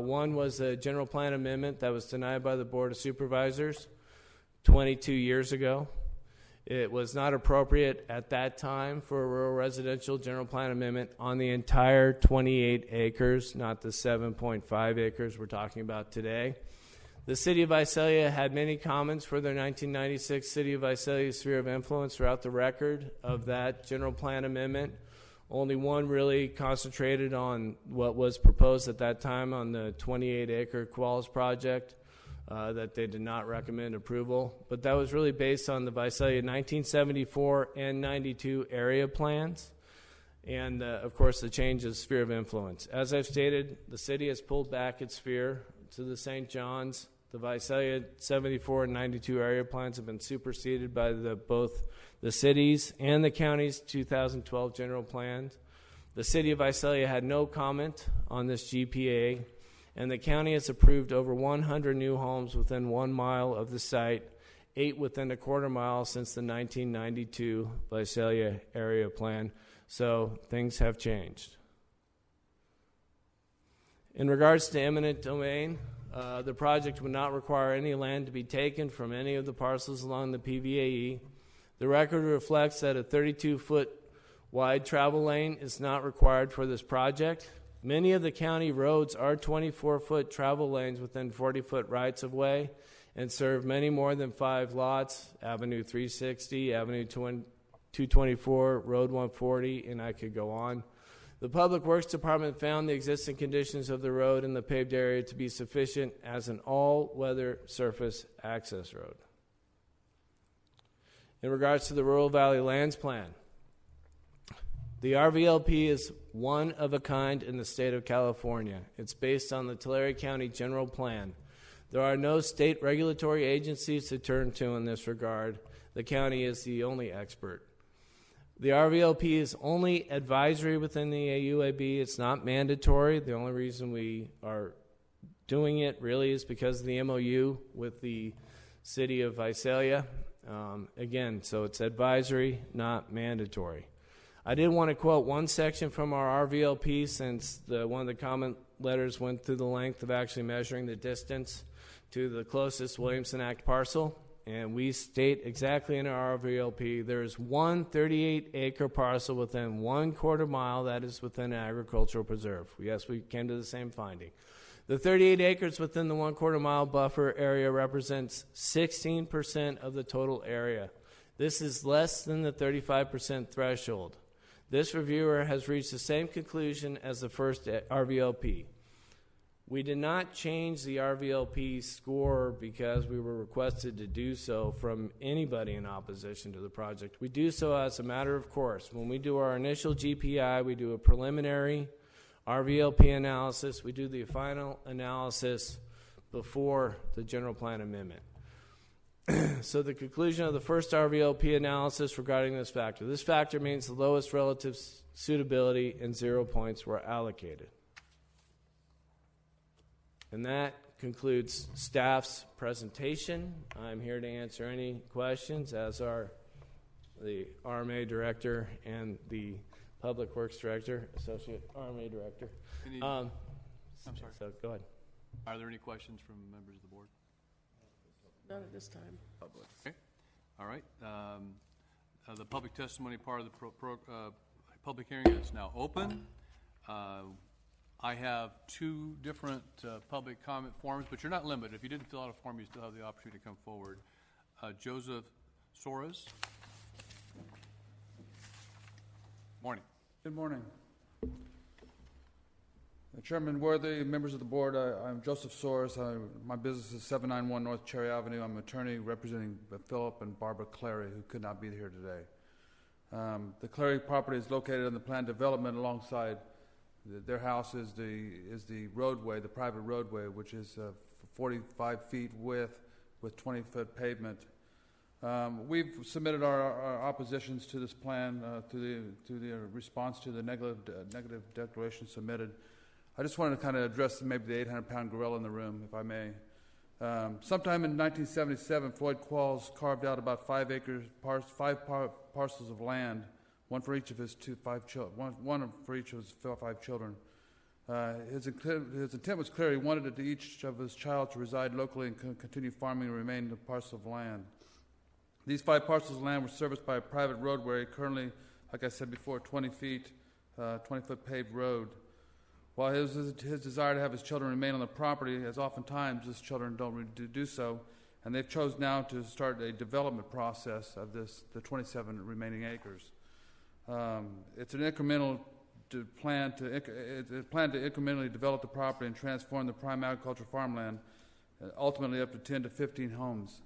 One was a general plan amendment that was denied by the Board of Supervisors 22 years ago. It was not appropriate at that time for a rural residential general plan amendment on the entire 28 acres, not the 7.5 acres we're talking about today. The City of Visalia had many comments for their 1996 City of Visalia sphere of influence throughout the record of that general plan amendment. Only one really concentrated on what was proposed at that time on the 28-acre Qualls project that they did not recommend approval. But that was really based on the Visalia 1974 and 92 area plans and, of course, the change of sphere of influence. As I've stated, the city has pulled back its sphere to the St. John's. The Visalia 74 and 92 area plans have been superseded by both the city's and the county's 2012 general plans. The City of Visalia had no comment on this GPA, and the county has approved over 100 new homes within 1 mile of the site, 8 within a quarter mile since the 1992 Visalia area plan. So things have changed. In regards to eminent domain, the project would not require any land to be taken from any of the parcels along the PVAE. The record reflects that a 32-foot wide travel lane is not required for this project. Many of the county roads are 24-foot travel lanes within 40-foot rights-of-way and serve many more than 5 lots, Avenue 360, Avenue 224, Road 140, and I could go on. The Public Works Department found the existing conditions of the road and the paved area to be sufficient as an all-weather surface access road. In regards to the Rural Valley Lands Plan, the RVLP is one of a kind in the state of California. It's based on the Tulare County General Plan. There are no state regulatory agencies to turn to in this regard. The county is the only expert. The RVLP is only advisory within the UAB. It's not mandatory. The only reason we are doing it really is because of the MOU with the city of Visalia. Again, so it's advisory, not mandatory. I did want to quote one section from our RVLP since one of the comment letters went through the length of actually measuring the distance to the closest Williamson Act parcel. And we state exactly in our RVLP, there is one 38-acre parcel within 1/4 mile that is within an agricultural preserve. Yes, we came to the same finding. The 38 acres within the 1/4 mile buffer area represents 16% of the total area. This is less than the 35% threshold. This reviewer has reached the same conclusion as the first RVLP. We did not change the RVLP score because we were requested to do so from anybody in opposition to the project. We do so as a matter of course. When we do our initial GPI, we do a preliminary RVLP analysis. We do the final analysis before the general plan amendment. So the conclusion of the first RVLP analysis regarding this factor means the lowest relative suitability and 0 points were allocated. And that concludes staff's presentation. I'm here to answer any questions, as are the RMA director and the Public Works Director, Associate RMA Director. I'm sorry. So go ahead. Are there any questions from members of the board? None at this time. Public. Okay. All right. The public testimony part of the public hearing is now open. I have two different public comment forms, but you're not limited. If you didn't fill out a form, you still have the opportunity to come forward. Joseph Soares. Morning. Good morning. Chairman Worthy, members of the board, I'm Joseph Soares. My business is 791 North Cherry Avenue. I'm an attorney representing Philip and Barbara Clary, who could not be here today. The Clary property is located in the planned development alongside their house is the roadway, the private roadway, which is 45 feet width with 20-foot pavement. We've submitted our oppositions to this plan to the response to the negative declaration submitted. I just wanted to kind of address maybe the 800-pound gorilla in the room, if I may. Sometime in 1977, Floyd Qualls carved out about 5 parcels of land, one for each of his 5 children. His intent was clear. He wanted it to each of his child to reside locally and continue farming and remain a parcel of land. These 5 parcels of land were serviced by a private roadway, currently, like I said before, 20 feet, 20-foot paved road. While his desire to have his children remain on the property, as oftentimes his children don't do so, and they've chosen now to start a development process of the 27 remaining acres. It's an incremental plan to incrementally develop the property and transform the prime agricultural farmland, ultimately up to 10 to 15 homes.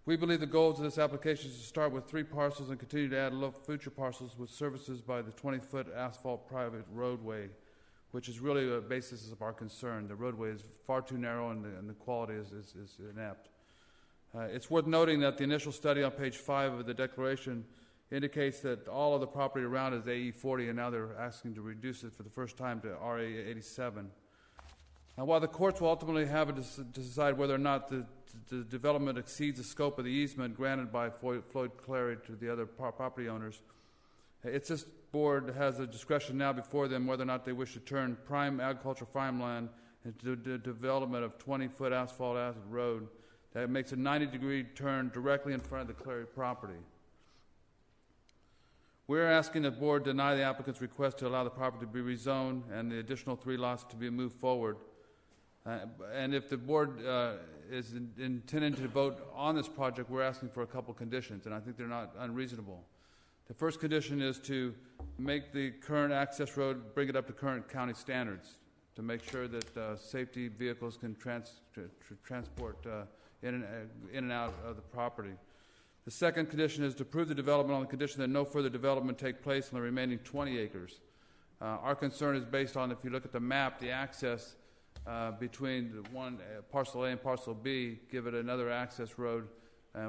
We believe the goals of this application is to start with 3 parcels and continue to add future parcels with services by the 20-foot asphalt private roadway, which is really the basis of our concern. The roadway is far too narrow and the quality is inept. It's worth noting that the initial study on page 5 of the declaration indicates that all of the property around is AE 40, and now they're asking to reduce it for the first time to RA 87. Now, while the courts will ultimately have to decide whether or not the development exceeds the scope of the easement granted by Floyd Clary to the other property owners, it's this board has a discretion now before them whether or not they wish to turn prime agricultural farmland into the development of 20-foot asphalt road that makes a 90-degree turn directly in front of the Clary property. We're asking the board deny the applicant's request to allow the property to be rezoned and the additional 3 lots to be moved forward. And if the board is intending to vote on this project, we're asking for a couple conditions, and I think they're not unreasonable. The first condition is to make the current access road, bring it up to current county standards, to make sure that safety vehicles can transport in and out of the property. The second condition is to approve the development on the condition that no further development take place on the remaining 20 acres. Our concern is based on, if you look at the map, the access between parcel A and parcel B, give it another access road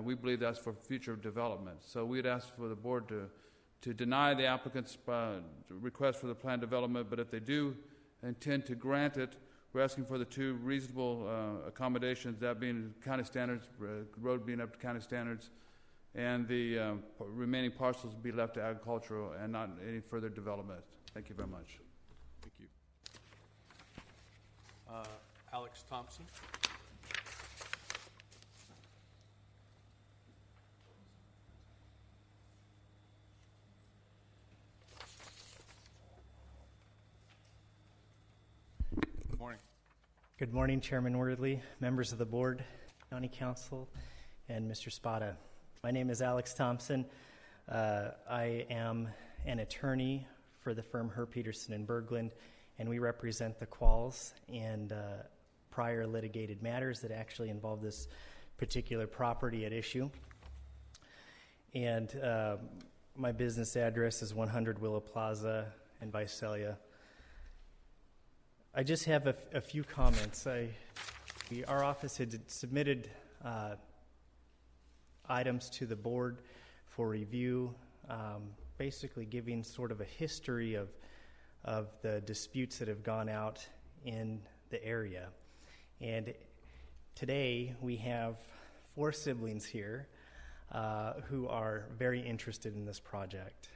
We believe that's for future development. So we'd ask for the board to deny the applicant's request for the plan development, but if they do intend to grant it, we're asking for the two reasonable accommodations, that being county standards, road being up to county standards, and the remaining parcels be left to agricultural and not any further development. Thank you very much. Thank you. Alex Thompson. Good morning. Good morning, Chairman Wordley, members of the board, county council, and Mr. Spada. My name is Alex Thompson. I am an attorney for the firm Herr Peterson and Berglund, and we represent the Qualls and prior litigated matters that actually involve this particular property at issue. And my business address is 100 Willow Plaza in Visalia. I just have a few comments. Our office had submitted items to the board for review, basically giving sort of a history of the disputes that have gone out in the area. And today we have 4 siblings here who are very interested in this project.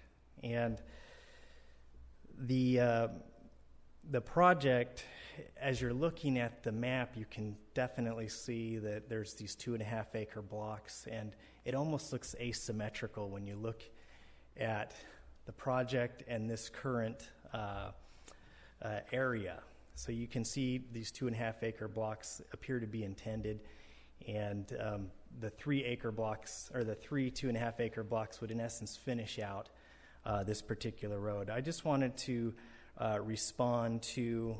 And the project, as you're looking at the map, you can definitely see that there's these 2.5-acre blocks, and it almost looks asymmetrical when you look at the project and this current area. So you can see these 2.5-acre blocks appear to be intended, and the 3-acre blocks, or the 3 2.5-acre blocks, would in essence finish out this particular road. I just wanted to respond to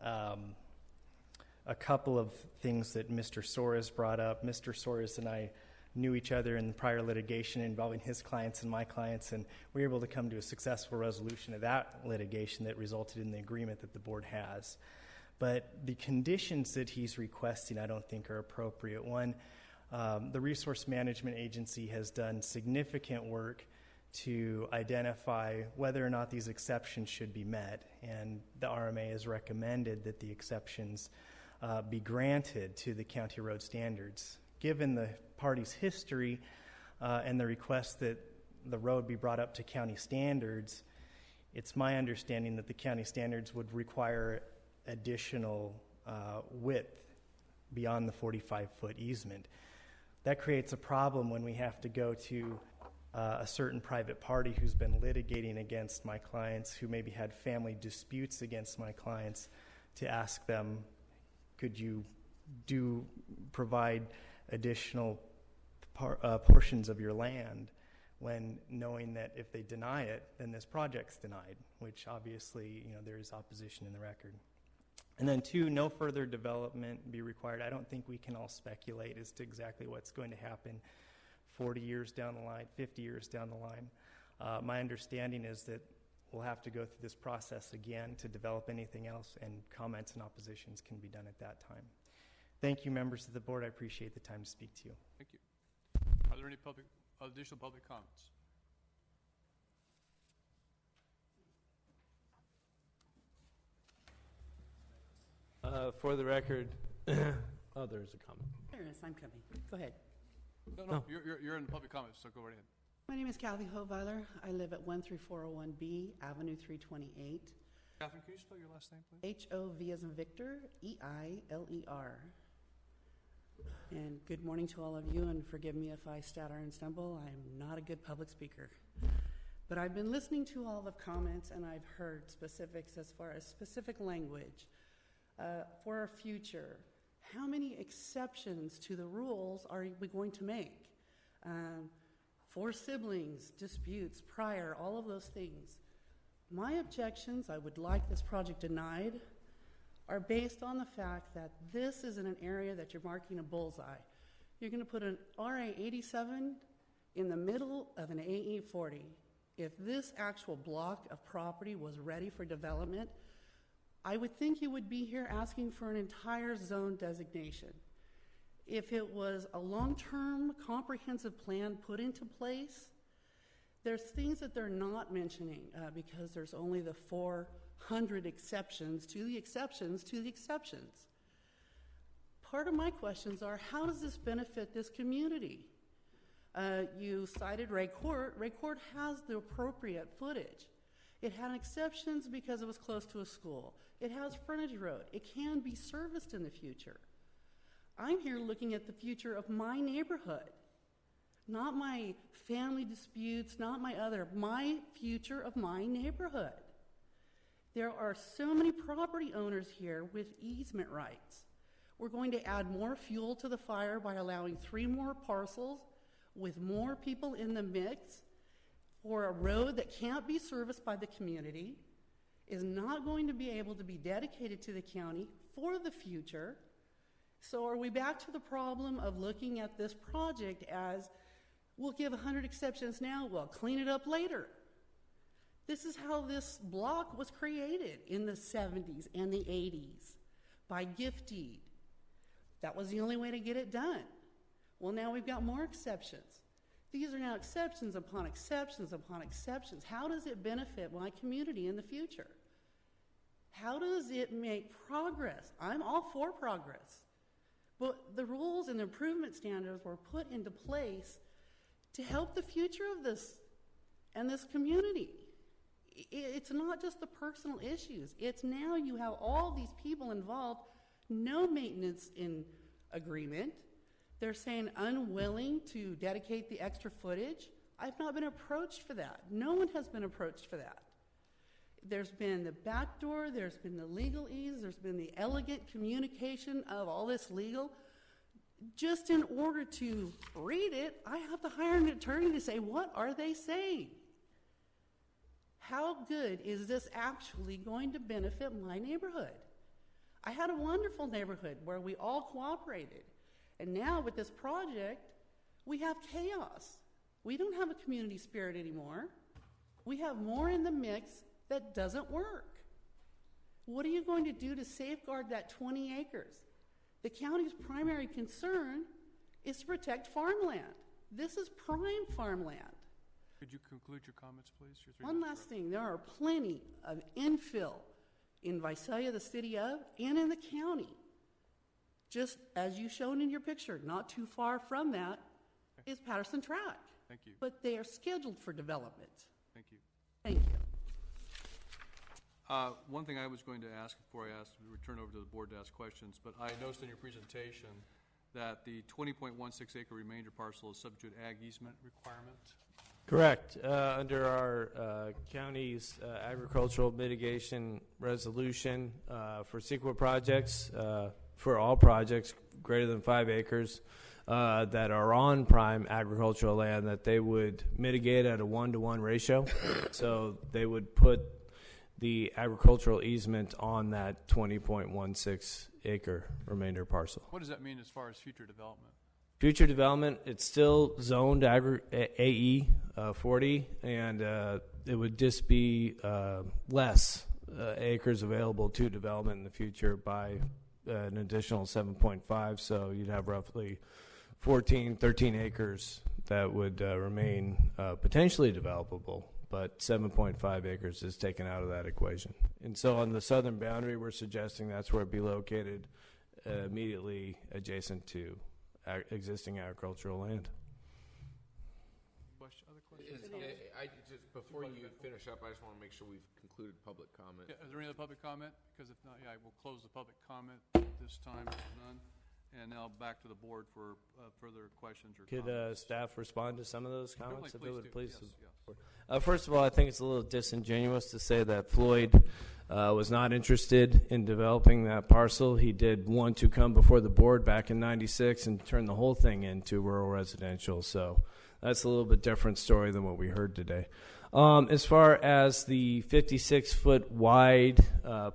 a couple of things that Mr. Soares brought up. Mr. Soares and I knew each other in prior litigation involving his clients and my clients, and we were able to come to a successful resolution of that litigation that resulted in the agreement that the board has. But the conditions that he's requesting I don't think are appropriate. One, the Resource Management Agency has done significant work to identify whether or not these exceptions should be met, and the RMA has recommended that the exceptions be granted to the county road standards. Given the party's history and the request that the road be brought up to county standards, it's my understanding that the county standards would require additional width beyond the 45-foot easement. That creates a problem when we have to go to a certain private party who's been litigating against my clients, who maybe had family disputes against my clients, to ask them, could you provide additional portions of your land, when knowing that if they deny it, then this project's denied, which obviously, there is opposition in the record. And then 2, no further development be required. I don't think we can all speculate as to exactly what's going to happen 40 years down the line, 50 years down the line. My understanding is that we'll have to go through this process again to develop anything else, and comments and oppositions can be done at that time. Thank you, members of the board. I appreciate the time to speak to you. Thank you. Are there any additional public comments? For the record, oh, there's a comment. There is. I'm coming. Go ahead. No. You're in the public comments, so go right ahead. My name is Kathy Hoviler. I live at 13401B, Avenue 328. Catherine, can you spell your last name, please? H-O-V as in Victor, E-I-L-E-R. And good morning to all of you, and forgive me if I stutter and stumble. I'm not a good public speaker. But I've been listening to all the comments, and I've heard specifics as far as specific language. For our future, how many exceptions to the rules are we going to make? 4 siblings, disputes, prior, all of those things. My objections, I would like this project denied, are based on the fact that this is in an area that you're marking a bullseye. You're going to put an RA 87 in the middle of an AE 40. If this actual block of property was ready for development, I would think you would be here asking for an entire zone designation. if it was a long-term comprehensive plan put into place, there's things that they're not mentioning because there's only the 400 exceptions to the exceptions to the exceptions. Part of my questions are, how does this benefit this community? You cited Ray Court. Ray Court has the appropriate footage. It had exceptions because it was close to a school. It has frontage road. It can be serviced in the future. I'm here looking at the future of my neighborhood, not my family disputes, not my future of my neighborhood. There are so many property owners here with easement rights. We're going to add more fuel to the fire by allowing 3 more parcels with more people in the mix for a road that can't be serviced by the community, is not going to be able to be dedicated to the county for the future. So are we back to the problem of looking at this project as, we'll give 100 exceptions now, we'll clean it up later? This is how this block was created in the 70s and the 80s, by gift deed. That was the only way to get it done. Well, now we've got more exceptions. These are now exceptions upon exceptions upon exceptions. How does it benefit my community in the future? How does it make progress? I'm all for progress. But the rules and the improvement standards were put into place to help the future of this and this community. It's not just the personal issues. It's now you have all these people involved, no maintenance in agreement. They're saying unwilling to dedicate the extra footage. I've not been approached for that. No one has been approached for that. There's been the back door, there's been the legalese, there's been the elegant communication of all this legal. Just in order to read it, I have to hire an attorney to say, what are they saying? How good is this actually going to benefit my neighborhood? I had a wonderful neighborhood where we all cooperated. And now with this project, we have chaos. We don't have a community spirit anymore. We have more in the mix that doesn't work. What are you going to do to safeguard that 20 acres? The county's primary concern is to protect farmland. This is prime farmland. Could you conclude your comments, please? One last thing. There are plenty of infill in Visalia, the city of, and in the county. Just as you shown in your picture, not too far from that is Patterson Track. Thank you. But they are scheduled for development. Thank you. Thank you. One thing I was going to ask before I turn over to the board to ask questions, but I noticed in your presentation that the 20.16 acre remainder parcel is subject to an ag easement requirement. Correct. Under our county's agricultural mitigation resolution for CEQA projects, for all projects greater than 5 acres that are on prime agricultural land, that they would mitigate at a 1-to-1 ratio. So they would put the agricultural easement on that 20.16 acre remainder parcel. What does that mean as far as future development? Future development, it's still zoned AE 40, and it would just be less acres available to development in the future by an additional 7.5, so you'd have roughly 13 acres that would remain potentially developable, but 7.5 acres is taken out of that equation. And so on the southern boundary, we're suggesting that's where it'd be located immediately adjacent to existing agricultural land. Other questions? Before you finish up, I just want to make sure we've concluded public comment. Yeah, is there any other public comment? Because if not, I will close the public comment this time. None. And now back to the board for further questions or Could comments. staff respond to some of those comments, if they would please? Yes. First of all, I think it's a little disingenuous to say that Floyd was not interested in developing that parcel. He did want to come before the board back in '96 and turn the whole thing into rural residential. So that's a little bit different story than what we heard today. As far as the 56-foot wide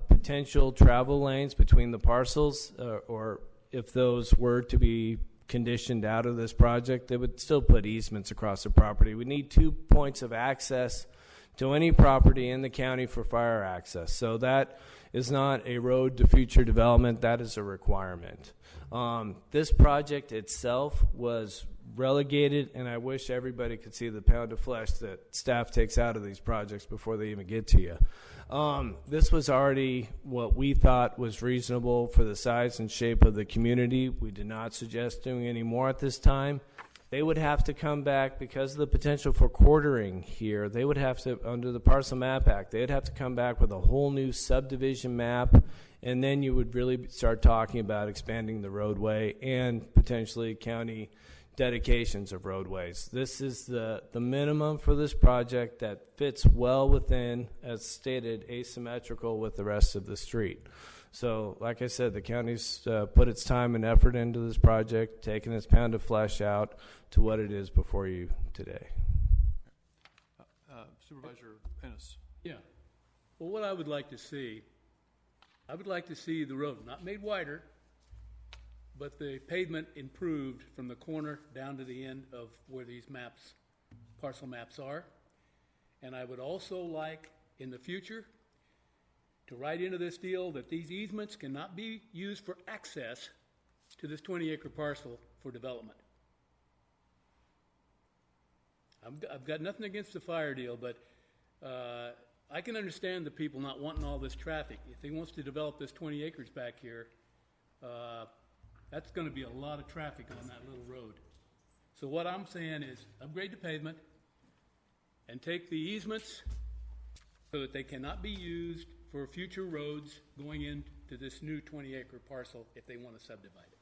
potential travel lanes between the parcels, or if those were to be conditioned out of this project, they would still put easements across the property. We need 2 points of access to any property in the county for fire access. So that is not a road to future development. That is a requirement. This project itself was relegated, and I wish everybody could see the pound of flesh that staff takes out of these projects before they even get to you. This was already what we thought was reasonable for the size and shape of the community. We did not suggest doing any more at this time. They would have to come back because of the potential for quartering here. They would have to, under the Parcel Map Act, they'd have to come back with a whole new subdivision map, and then you would really start talking about expanding the roadway and potentially county dedications of roadways. This is the minimum for this project that fits well within, as stated, asymmetrical with the rest of the street. So, like I said, the county's put its time and effort into this project, taking its pound of flesh out to what it is before you today. Supervisor Ennis. Yeah. Well, what I would like to see the road not made wider, but the pavement improved from the corner down to the end of where these maps, parcel maps are. And I would also like, in the future, to write into this deal that these easements cannot be used for access to this 20-acre parcel for development. I've got nothing against the fire deal, but I can understand the people not wanting all this traffic. If he wants to develop this 20 acres back here, that's going to be a lot of traffic on that little road. So what I'm saying is upgrade the pavement and take the easements so that they cannot be used for future roads going into this new 20-acre parcel if they want to subdivide it.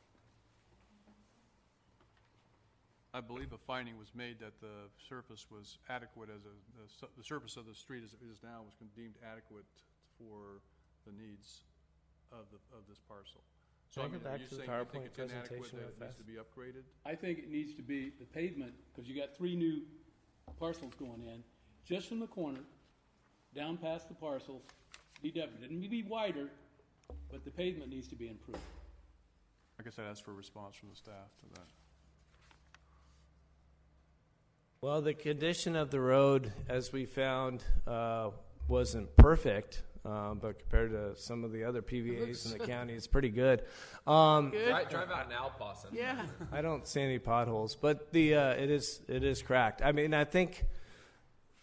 I believe a finding was made that the surface was adequate as the surface of the street as it is now was deemed adequate for the needs of this parcel. So Can I go back are you to the saying you think PowerPoint it's inadequate, presentation that real it needs fast? to be upgraded? I think it needs to be the pavement, because you got 3 new parcels going in, just from the corner, down past the parcels, it doesn't need to be wider, but the pavement needs to be improved. I guess I'd ask for a response from the staff to that. Well, the condition of the road, as we found, wasn't perfect, but compared to some of the other PVAs in the county, it's pretty good. Drive out now, Boston. Yeah. I don't see any potholes, but it is cracked. I mean, I think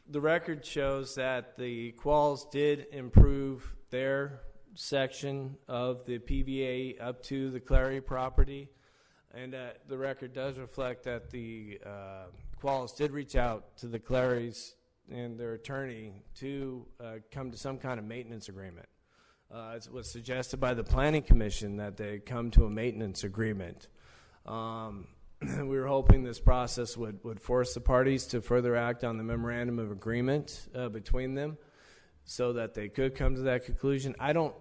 the record shows that the Qualls did improve their section of the PVA up to the Clary property, and the record does reflect that the Qualls did reach out to the Clarys and their attorney to come to some kind of maintenance agreement. It was suggested by the Planning Commission that they come to a maintenance agreement. We were hoping this process would force the parties to further act on the memorandum of agreement between them so that they could come to that conclusion. I don't,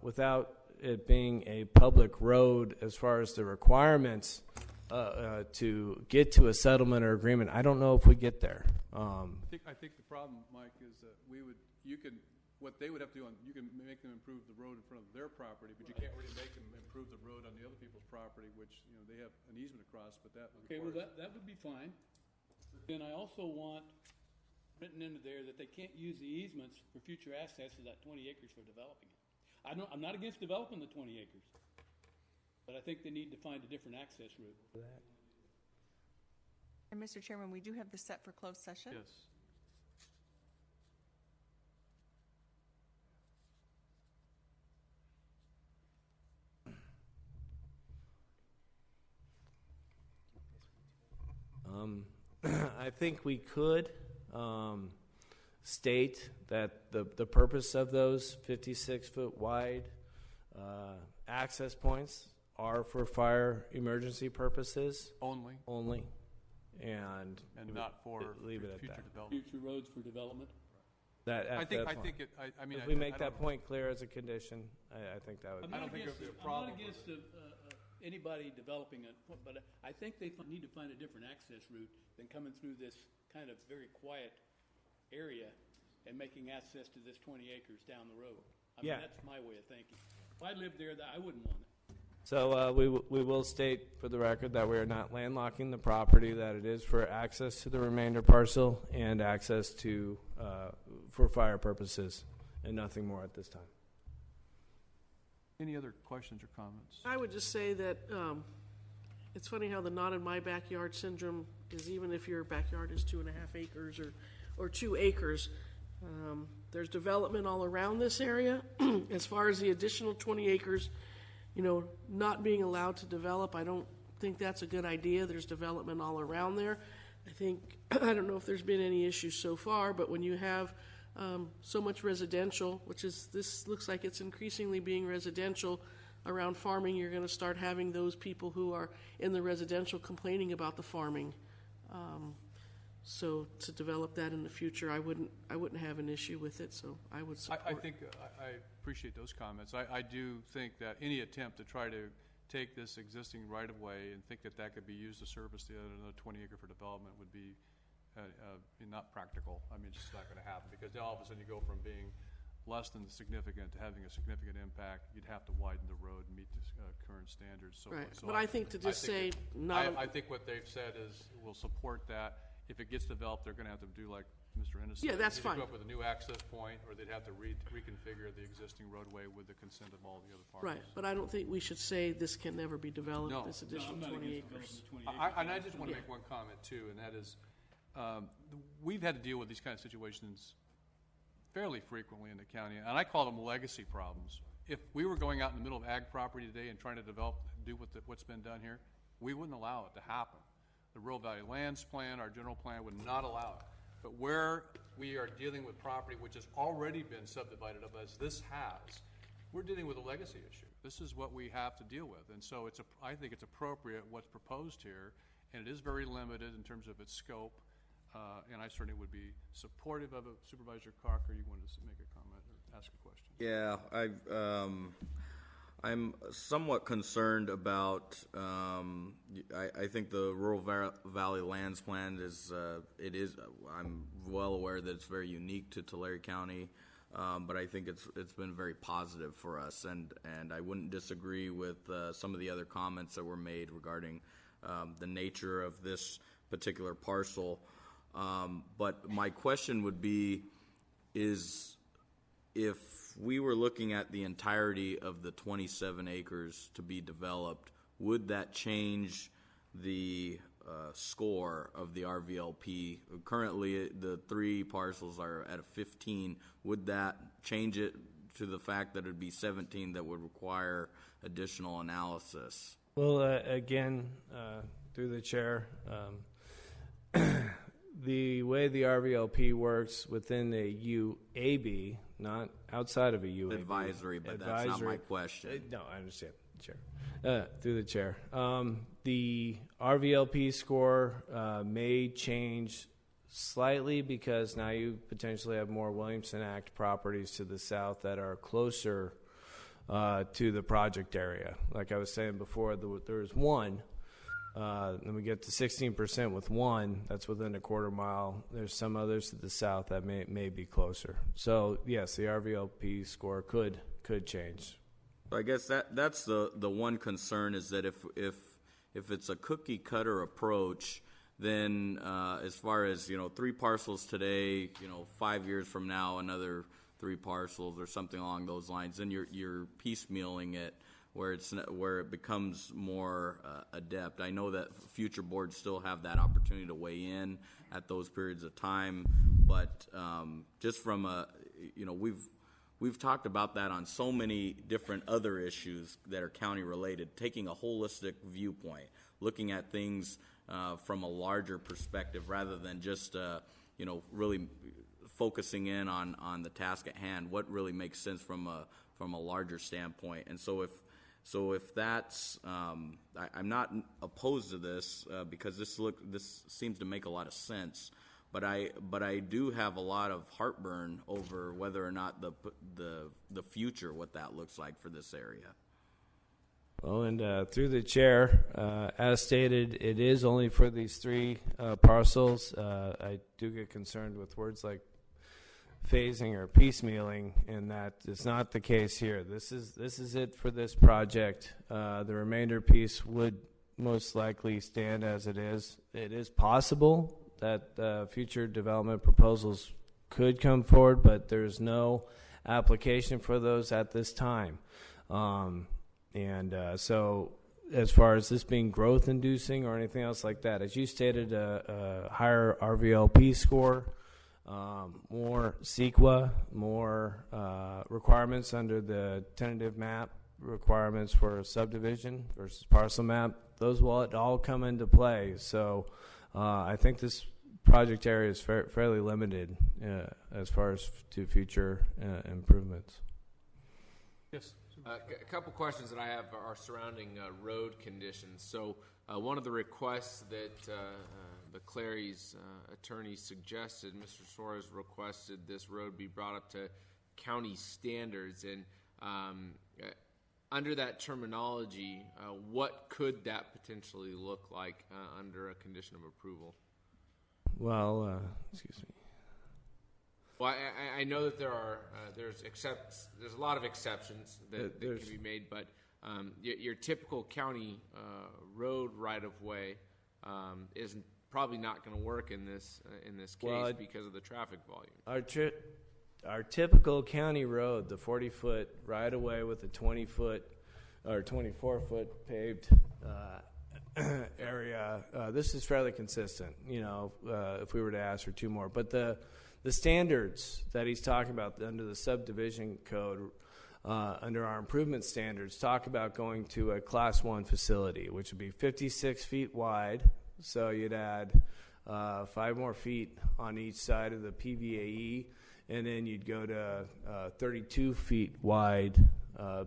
without it being a public road as far as the requirements to get to a settlement or agreement, I don't know if we get there. I think the problem, Mike, is that what they would have to do, you can make them improve the road in front of their property, but you can't really make them improve the road on the other people's property, which, they have an easement across, but that. Okay, well, that would be fine. Then I also want written into there that they can't use the easements for future access to that 20 acres for developing it. I'm not against developing the 20 acres, but I think they need to find a different access route. And Mr. Chairman, we do have this set for closed session. Yes. I think we could state that the purpose of those 56-foot wide access points are for fire emergency purposes Only, and not for leave it at future that. development. Future roads for development. I think If we make that point clear as a condition, I think that would. I don't think it would be a problem. I'm not against anybody developing it, but I think they need to find a different access route than coming through this kind of very quiet area and making access to this 20 acres down the road. I mean, that's my way of thinking. If I lived there, I wouldn't want it. So we will state for the record that we are not landlocking the property, that it is for access to the remainder parcel and access to for fire purposes, and nothing more at this time. Any other questions or comments? I would just say that it's funny how the not in my backyard syndrome is, even if your backyard is 2.5 acres or 2 acres, there's development all around this area. As far as the additional 20 acres, not being allowed to develop, I don't think that's a good idea. There's development all around there. I don't know if there's been any issues so far, but when you have so much residential, this looks like it's increasingly being residential around farming, you're going to start having those people who are in the residential complaining about the farming. So to develop that in the future, I wouldn't have an issue with it. So I would support. I think I appreciate those comments. I do think that any attempt to try to take this existing right-of-way and think that that could be used to service the another 20 acre for development would be not practical. I mean, it's just not going to happen, because then all of a sudden you go from being less than significant to having a significant impact. You'd have to widen the road and meet the current standards. So right. So but I think to just say not. I think what they've said is we'll support that. If it gets developed, they're going to have to do like Mr. Ennis said. Yeah, that's fine. Go up with a new access point, or they'd have to reconfigure the existing roadway with the consent of all the other parties. Right, but I don't think we should say this can never be developed. No. This additional 20 acres. And I just want to make one comment too, and that is, we've had to deal with these kind of situations fairly frequently in the county, and I call them legacy problems. If we were going out in the middle of ag property today and trying to do what's been done here, we wouldn't allow it to happen. The Rural Valley Lands Plan, our general plan, would not allow it. But where we are dealing with property which has already been subdivided up, as this has, we're dealing with a legacy issue. This is what we have to deal with. And so I think it's appropriate what's proposed here, and it is very limited in terms of its scope, and I certainly would be supportive of it. Supervisor Cocker, you wanted to make a comment or ask a question? Yeah, I'm somewhat concerned about, I think the Rural Valley Lands Plan I'm well aware that it's very unique to Tulare County, but I think it's been very positive for us, and I wouldn't disagree with some of the other comments that were made regarding the nature of this particular parcel. But my question would be, is if we were looking at the entirety of the 27 acres to be developed, would that change the score of the RVLP? Currently, the 3 parcels are at a 15. Would that change it to the fact that it would be 17 that would require additional analysis? Well, again, through the chair, the way the RVLP works within a UAB, not outside of a UAB. Advisory, but that's not my question. No, I understand, Chair. Through the chair. The RVLP score may change slightly because now you potentially have more Williamson Act properties to the south that are closer to the project area. Like I was saying before, there's one. Then we get to 16% with one that's within a quarter mile. There's some others to the south that may be closer. So yes, the RVLP score could change. I guess that's the one concern, is that if it's a cookie cutter approach, then as far as 3 parcels today, 5 years from now another 3 parcels or something along those lines, then you're piecemealing it, where it becomes more adept. I know that future boards still have that opportunity to weigh in at those periods of time, but just from we've talked about that on so many different other issues that are county related, taking a holistic viewpoint, looking at things from a larger perspective rather than just really focusing in on the task at hand. What really makes sense from a larger standpoint. And so if that's, I'm not opposed to this because this seems to make a lot of sense, but I do have a lot of heartburn over whether or not the future, what that looks like for this area. Well, and through the chair, as stated, it is only for these 3 parcels. I do get concerned with words like phasing or piecemealing, and that is not the case here. This is it for this project. The remainder piece would most likely stand as it is. It is possible that future development proposals could come forward, but there's no application for those at this time. So as far as this being growth inducing or anything else like that, as you stated, a higher RVLP score, more CEQA, more requirements under the tentative map requirements for a subdivision versus parcel map, those will all come into play. So I think this project area is fairly limited as far as to future improvements. Yes. A couple questions that I have are surrounding road conditions. So one of the requests that the Clary's attorney suggested, Mr. Suarez requested this road be brought up to county standards. And under that terminology, what could that potentially look like under a condition of approval? Well, excuse me. Well, I know that there's a lot of exceptions that can be made, but your typical county road right of way is probably not going to work in this case because of the traffic volume. Our typical county road, the 40-foot right of way with a 20-foot or 24-foot paved area, this is fairly consistent. If we were to ask for two more, but the standards that he's talking about under the subdivision code, under our improvement standards, talk about going to a Class 1 facility, which would be 56 feet wide. So you'd add 5 more feet on each side of the PVAE, and then you'd go to 32 feet wide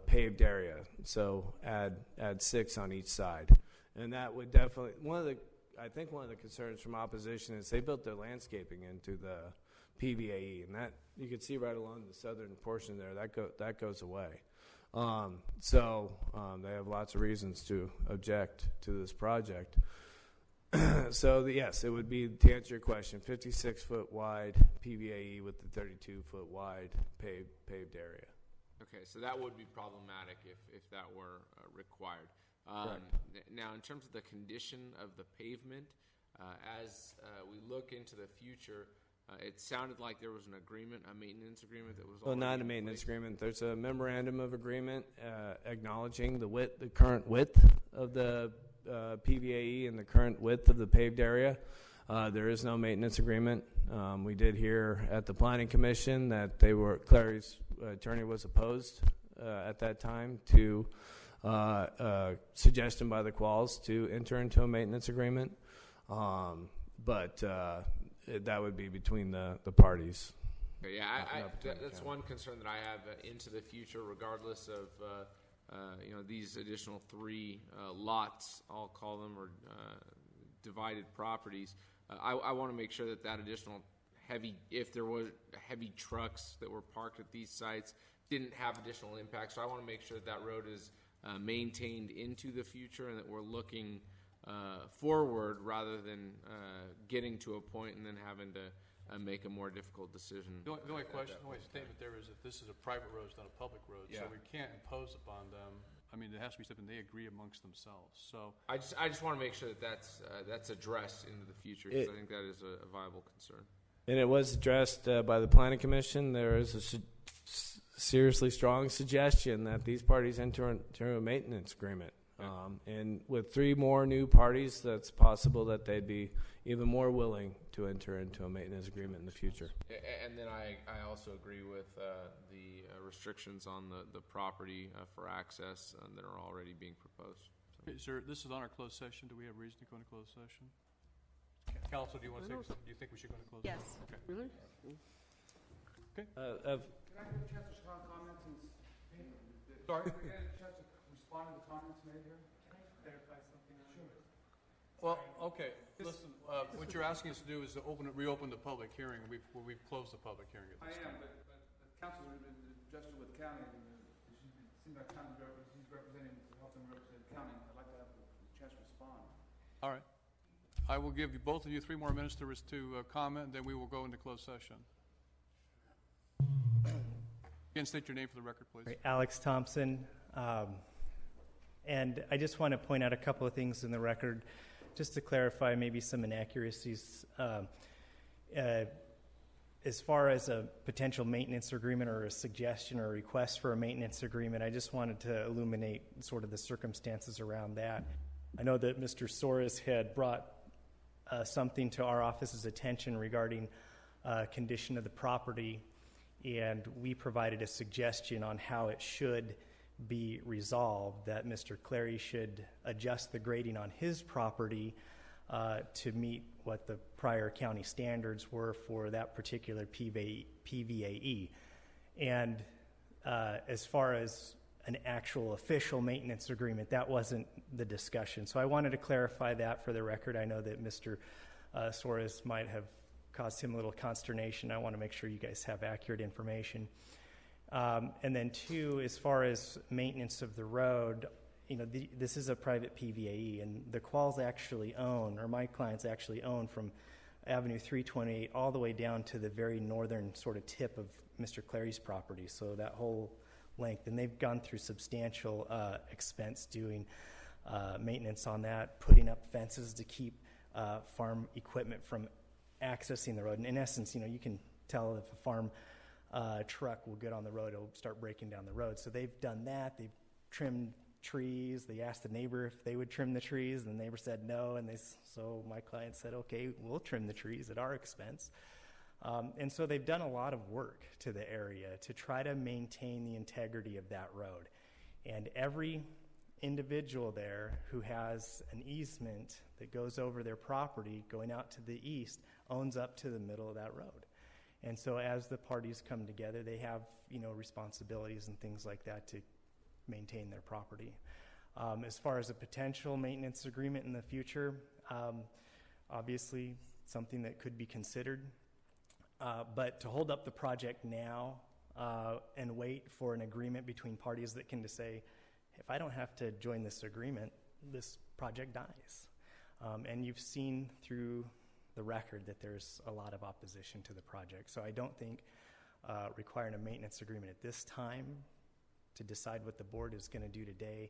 paved area. So add 6 on each side. And that would definitely, I think one of the concerns from opposition is they built their landscaping into the PVAE, and that you can see right along the southern portion there. That goes away. They have lots of reasons to object to this project. Yes, it would be, to answer your question, 56-foot wide PVAE with the 32-foot wide paved area. Okay, so that would be problematic if that were required. Now, in terms of the condition of the pavement, as we look into the future, it sounded like there was an agreement, a maintenance agreement that was. Well, not a maintenance agreement. There's a memorandum of agreement acknowledging the current width of the PVAE and the current width of the paved area. There is no maintenance agreement. We did hear at the Planning Commission that Clary's attorney was opposed at that time to suggestion by the Qualls to enter into a maintenance agreement, but that would be between the parties. Okay, that's one concern that I have into the future, regardless of these additional 3 lots, I'll call them, or divided properties. I want to make sure that additional if there were heavy trucks that were parked at these sites, didn't have additional impact. So I want to make sure that road is maintained into the future, and that we're looking forward rather than getting to a point and then having to make a more difficult decision. The only statement there is that this is a private road, it's not a public road, so we can't impose upon them. I mean, it has to be something they agree amongst themselves. So I just want to make sure that that's addressed into the future, because I think that is a viable concern. And it was addressed by the Planning Commission. There is a seriously strong suggestion that these parties enter into a maintenance agreement. And with 3 more new parties, that's possible that they'd be even more willing to enter into a maintenance agreement in the future. And then I also agree with the restrictions on the property for access that are already being proposed. Okay, sir, this is on our closed session. Do we have reason to go into closed session? Council, do you want to say something? Do you think we should go into closed session? Yes. Okay. Really? Okay. Can I get a chance to respond to comments? Sorry? Can I get a chance to respond to the comments made here? Can I clarify something? Sure. Well, okay. Listen, what you're asking us to do is to reopen the public hearing. We've closed the public hearing at this time. But council has been adjusted with county, and it seems like he's representing, helping represent county. I'd like to have a chance to respond. All right. I will give you both of you 3 more minutes to comment, and then we will go into closed session. Again, state your name for the record, please. Right, Alex Thompson. And I just want to point out a couple of things in the record just to clarify maybe some inaccuracies. As far as a potential maintenance agreement or a suggestion or a request for a maintenance agreement, I just wanted to illuminate sort of the circumstances around that. I know that Mr. Soares had brought something to our office's attention regarding condition of the property, and we provided a suggestion on how it should be resolved, that Mr. Clary should adjust the grading on his property to meet what the prior county standards were for that particular PVAE. And as far as an actual official maintenance agreement, that wasn't the discussion. So I wanted to clarify that for the record. I know that Mr. Soares might have caused him a little consternation. I want to make sure you guys have accurate information. And then two, as far as maintenance of the road, this is a private PVAE, and the Qualls actually own, or my clients actually own, from Avenue 328 all the way down to the very northern sort of tip of Mr. Clary's property, so that whole length. And they've gone through substantial expense doing maintenance on that, putting up fences to keep farm equipment from accessing the road. And in essence, you can tell if a farm truck will get on the road, it'll start breaking down the road. So they've done that. They've trimmed trees. They asked the neighbor if they would trim the trees, and the neighbor said no, and so my client said, okay, we'll trim the trees at our expense. And so they've done a lot of work to the area to try to maintain the integrity of that road. And every individual there who has an easement that goes over their property going out to the east owns up to the middle of that road. And so as the parties come together, they have, responsibilities and things like that to maintain their property. As far as a potential maintenance agreement in the future, obviously something that could be considered. But to hold up the project now and wait for an agreement between parties that can just say, if I don't have to join this agreement, this project dies. And you've seen through the record that there's a lot of opposition to the project. So I don't think requiring a maintenance agreement at this time to decide what the board is going to do today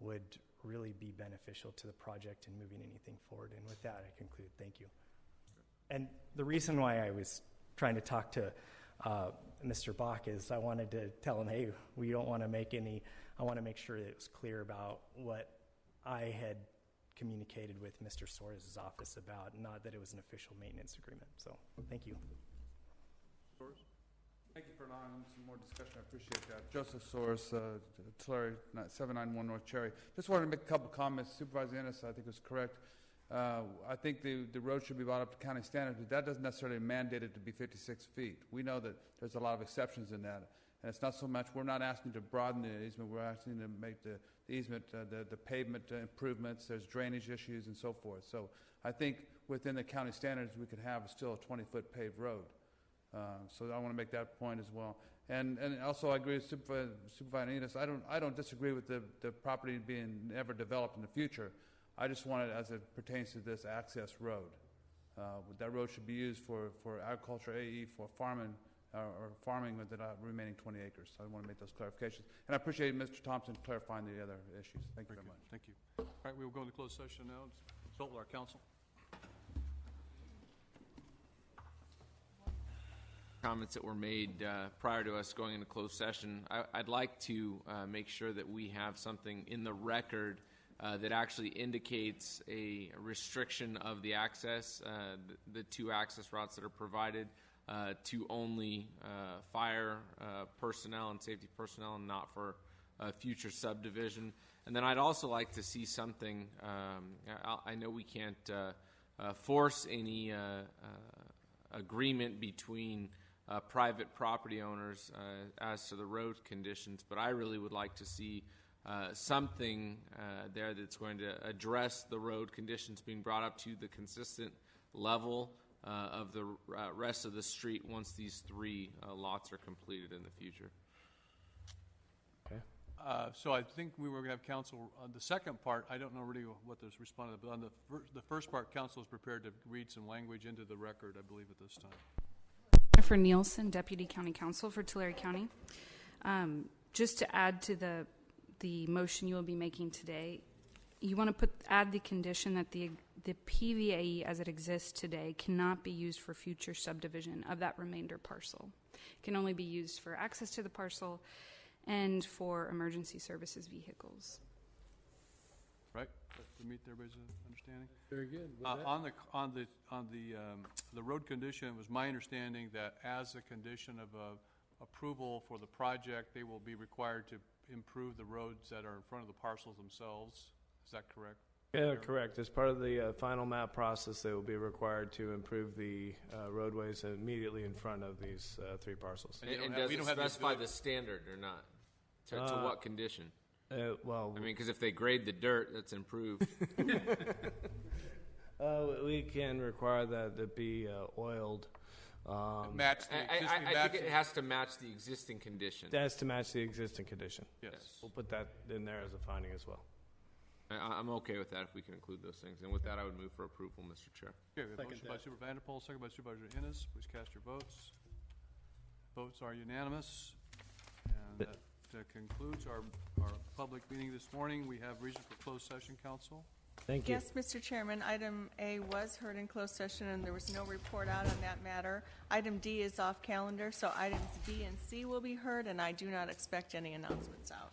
would really be beneficial to the project and moving anything forward. And with that, I conclude. Thank you. And the reason why I was trying to talk to Mr. Bach is I wanted to tell him, hey, we don't want to make any, I want to make sure that it was clear about what I had communicated with Mr. Soares' office about, not that it was an official maintenance agreement. So, thank you. Thank you for allowing some more discussion. I appreciate that. Joseph Soares, Tulare, 791 North Cherry. Just wanted to make a couple comments. Supervisor Ennis, I think, was correct. I think the road should be brought up to county standards, but that doesn't necessarily mandate it to be 56 feet. We know that there's a lot of exceptions in that. And it's not so much, we're not asking to broaden the easement, we're asking to make the easement, the pavement improvements, there's drainage issues and so forth. So I think within the county standards, we could have still a 20-foot paved road. So I want to make that point as well. And also I agree with Supervisor Enos. I don't disagree with the property being never developed in the future. I just want it as it pertains to this access road. That road should be used for agriculture, AE, for farming, or farming with the remaining 20 acres. So I want to make those clarifications. And I appreciate Mr. Thompson clarifying the other issues. Thank you very much. Thank you. All right, we will go into closed session now. Consult with our counsel. Comments that were made prior to us going into closed session. I'd like to make sure that we have something in the record that actually indicates a restriction of the access, the two access routes that are provided to only fire personnel and safety personnel and not for future subdivision. And then I'd also like to see something, I know we can't force any agreement between private property owners as to the road conditions, but I really would like to see something there that's going to address the road conditions being brought up to the consistent level of the rest of the street once these three lots are completed in the future. Okay. So I think we were going to have counsel on the second part. I don't know really what was responded, but on the first part, counsel is prepared to read some language into the record, I believe, at this time. Jennifer Nielsen, Deputy County Counsel for Tulare County. Just to add to the motion you will be making today, you want to add the condition that the PVAE as it exists today cannot be used for future subdivision of that remainder parcel. It can only be used for access to the parcel and for emergency services vehicles. Right? To meet everybody's understanding? Very good. On the road condition, it was my understanding that as a condition of approval for the project, they will be required to improve the roads that are in front of the parcels themselves. Is that correct? Yeah, correct. As part of the final map process, they will be required to improve the roadways immediately in front of these 3 parcels. And does it specify the standard or not? To what condition? Well, I mean, because if they grade the dirt, that's improved. We can require that it be oiled. I think it has to match the existing condition. It has to match the existing condition. Yes. We'll put that in there as a finding as well. I'm okay with that if we can include those things. And with that, I would move for approval, Mr. Chair. Okay, we have a motion by Supervisor Vanderpool, second by Supervisor Innes. Please cast your votes. Votes are unanimous. And that concludes our public meeting this morning. We have reason for closed session, Council. Thank you. Yes, Mr. Chairman, item A was heard in closed session, and there was no report out on that matter. Item D is off calendar, so items B and C will be heard, and I do not expect any announcements out.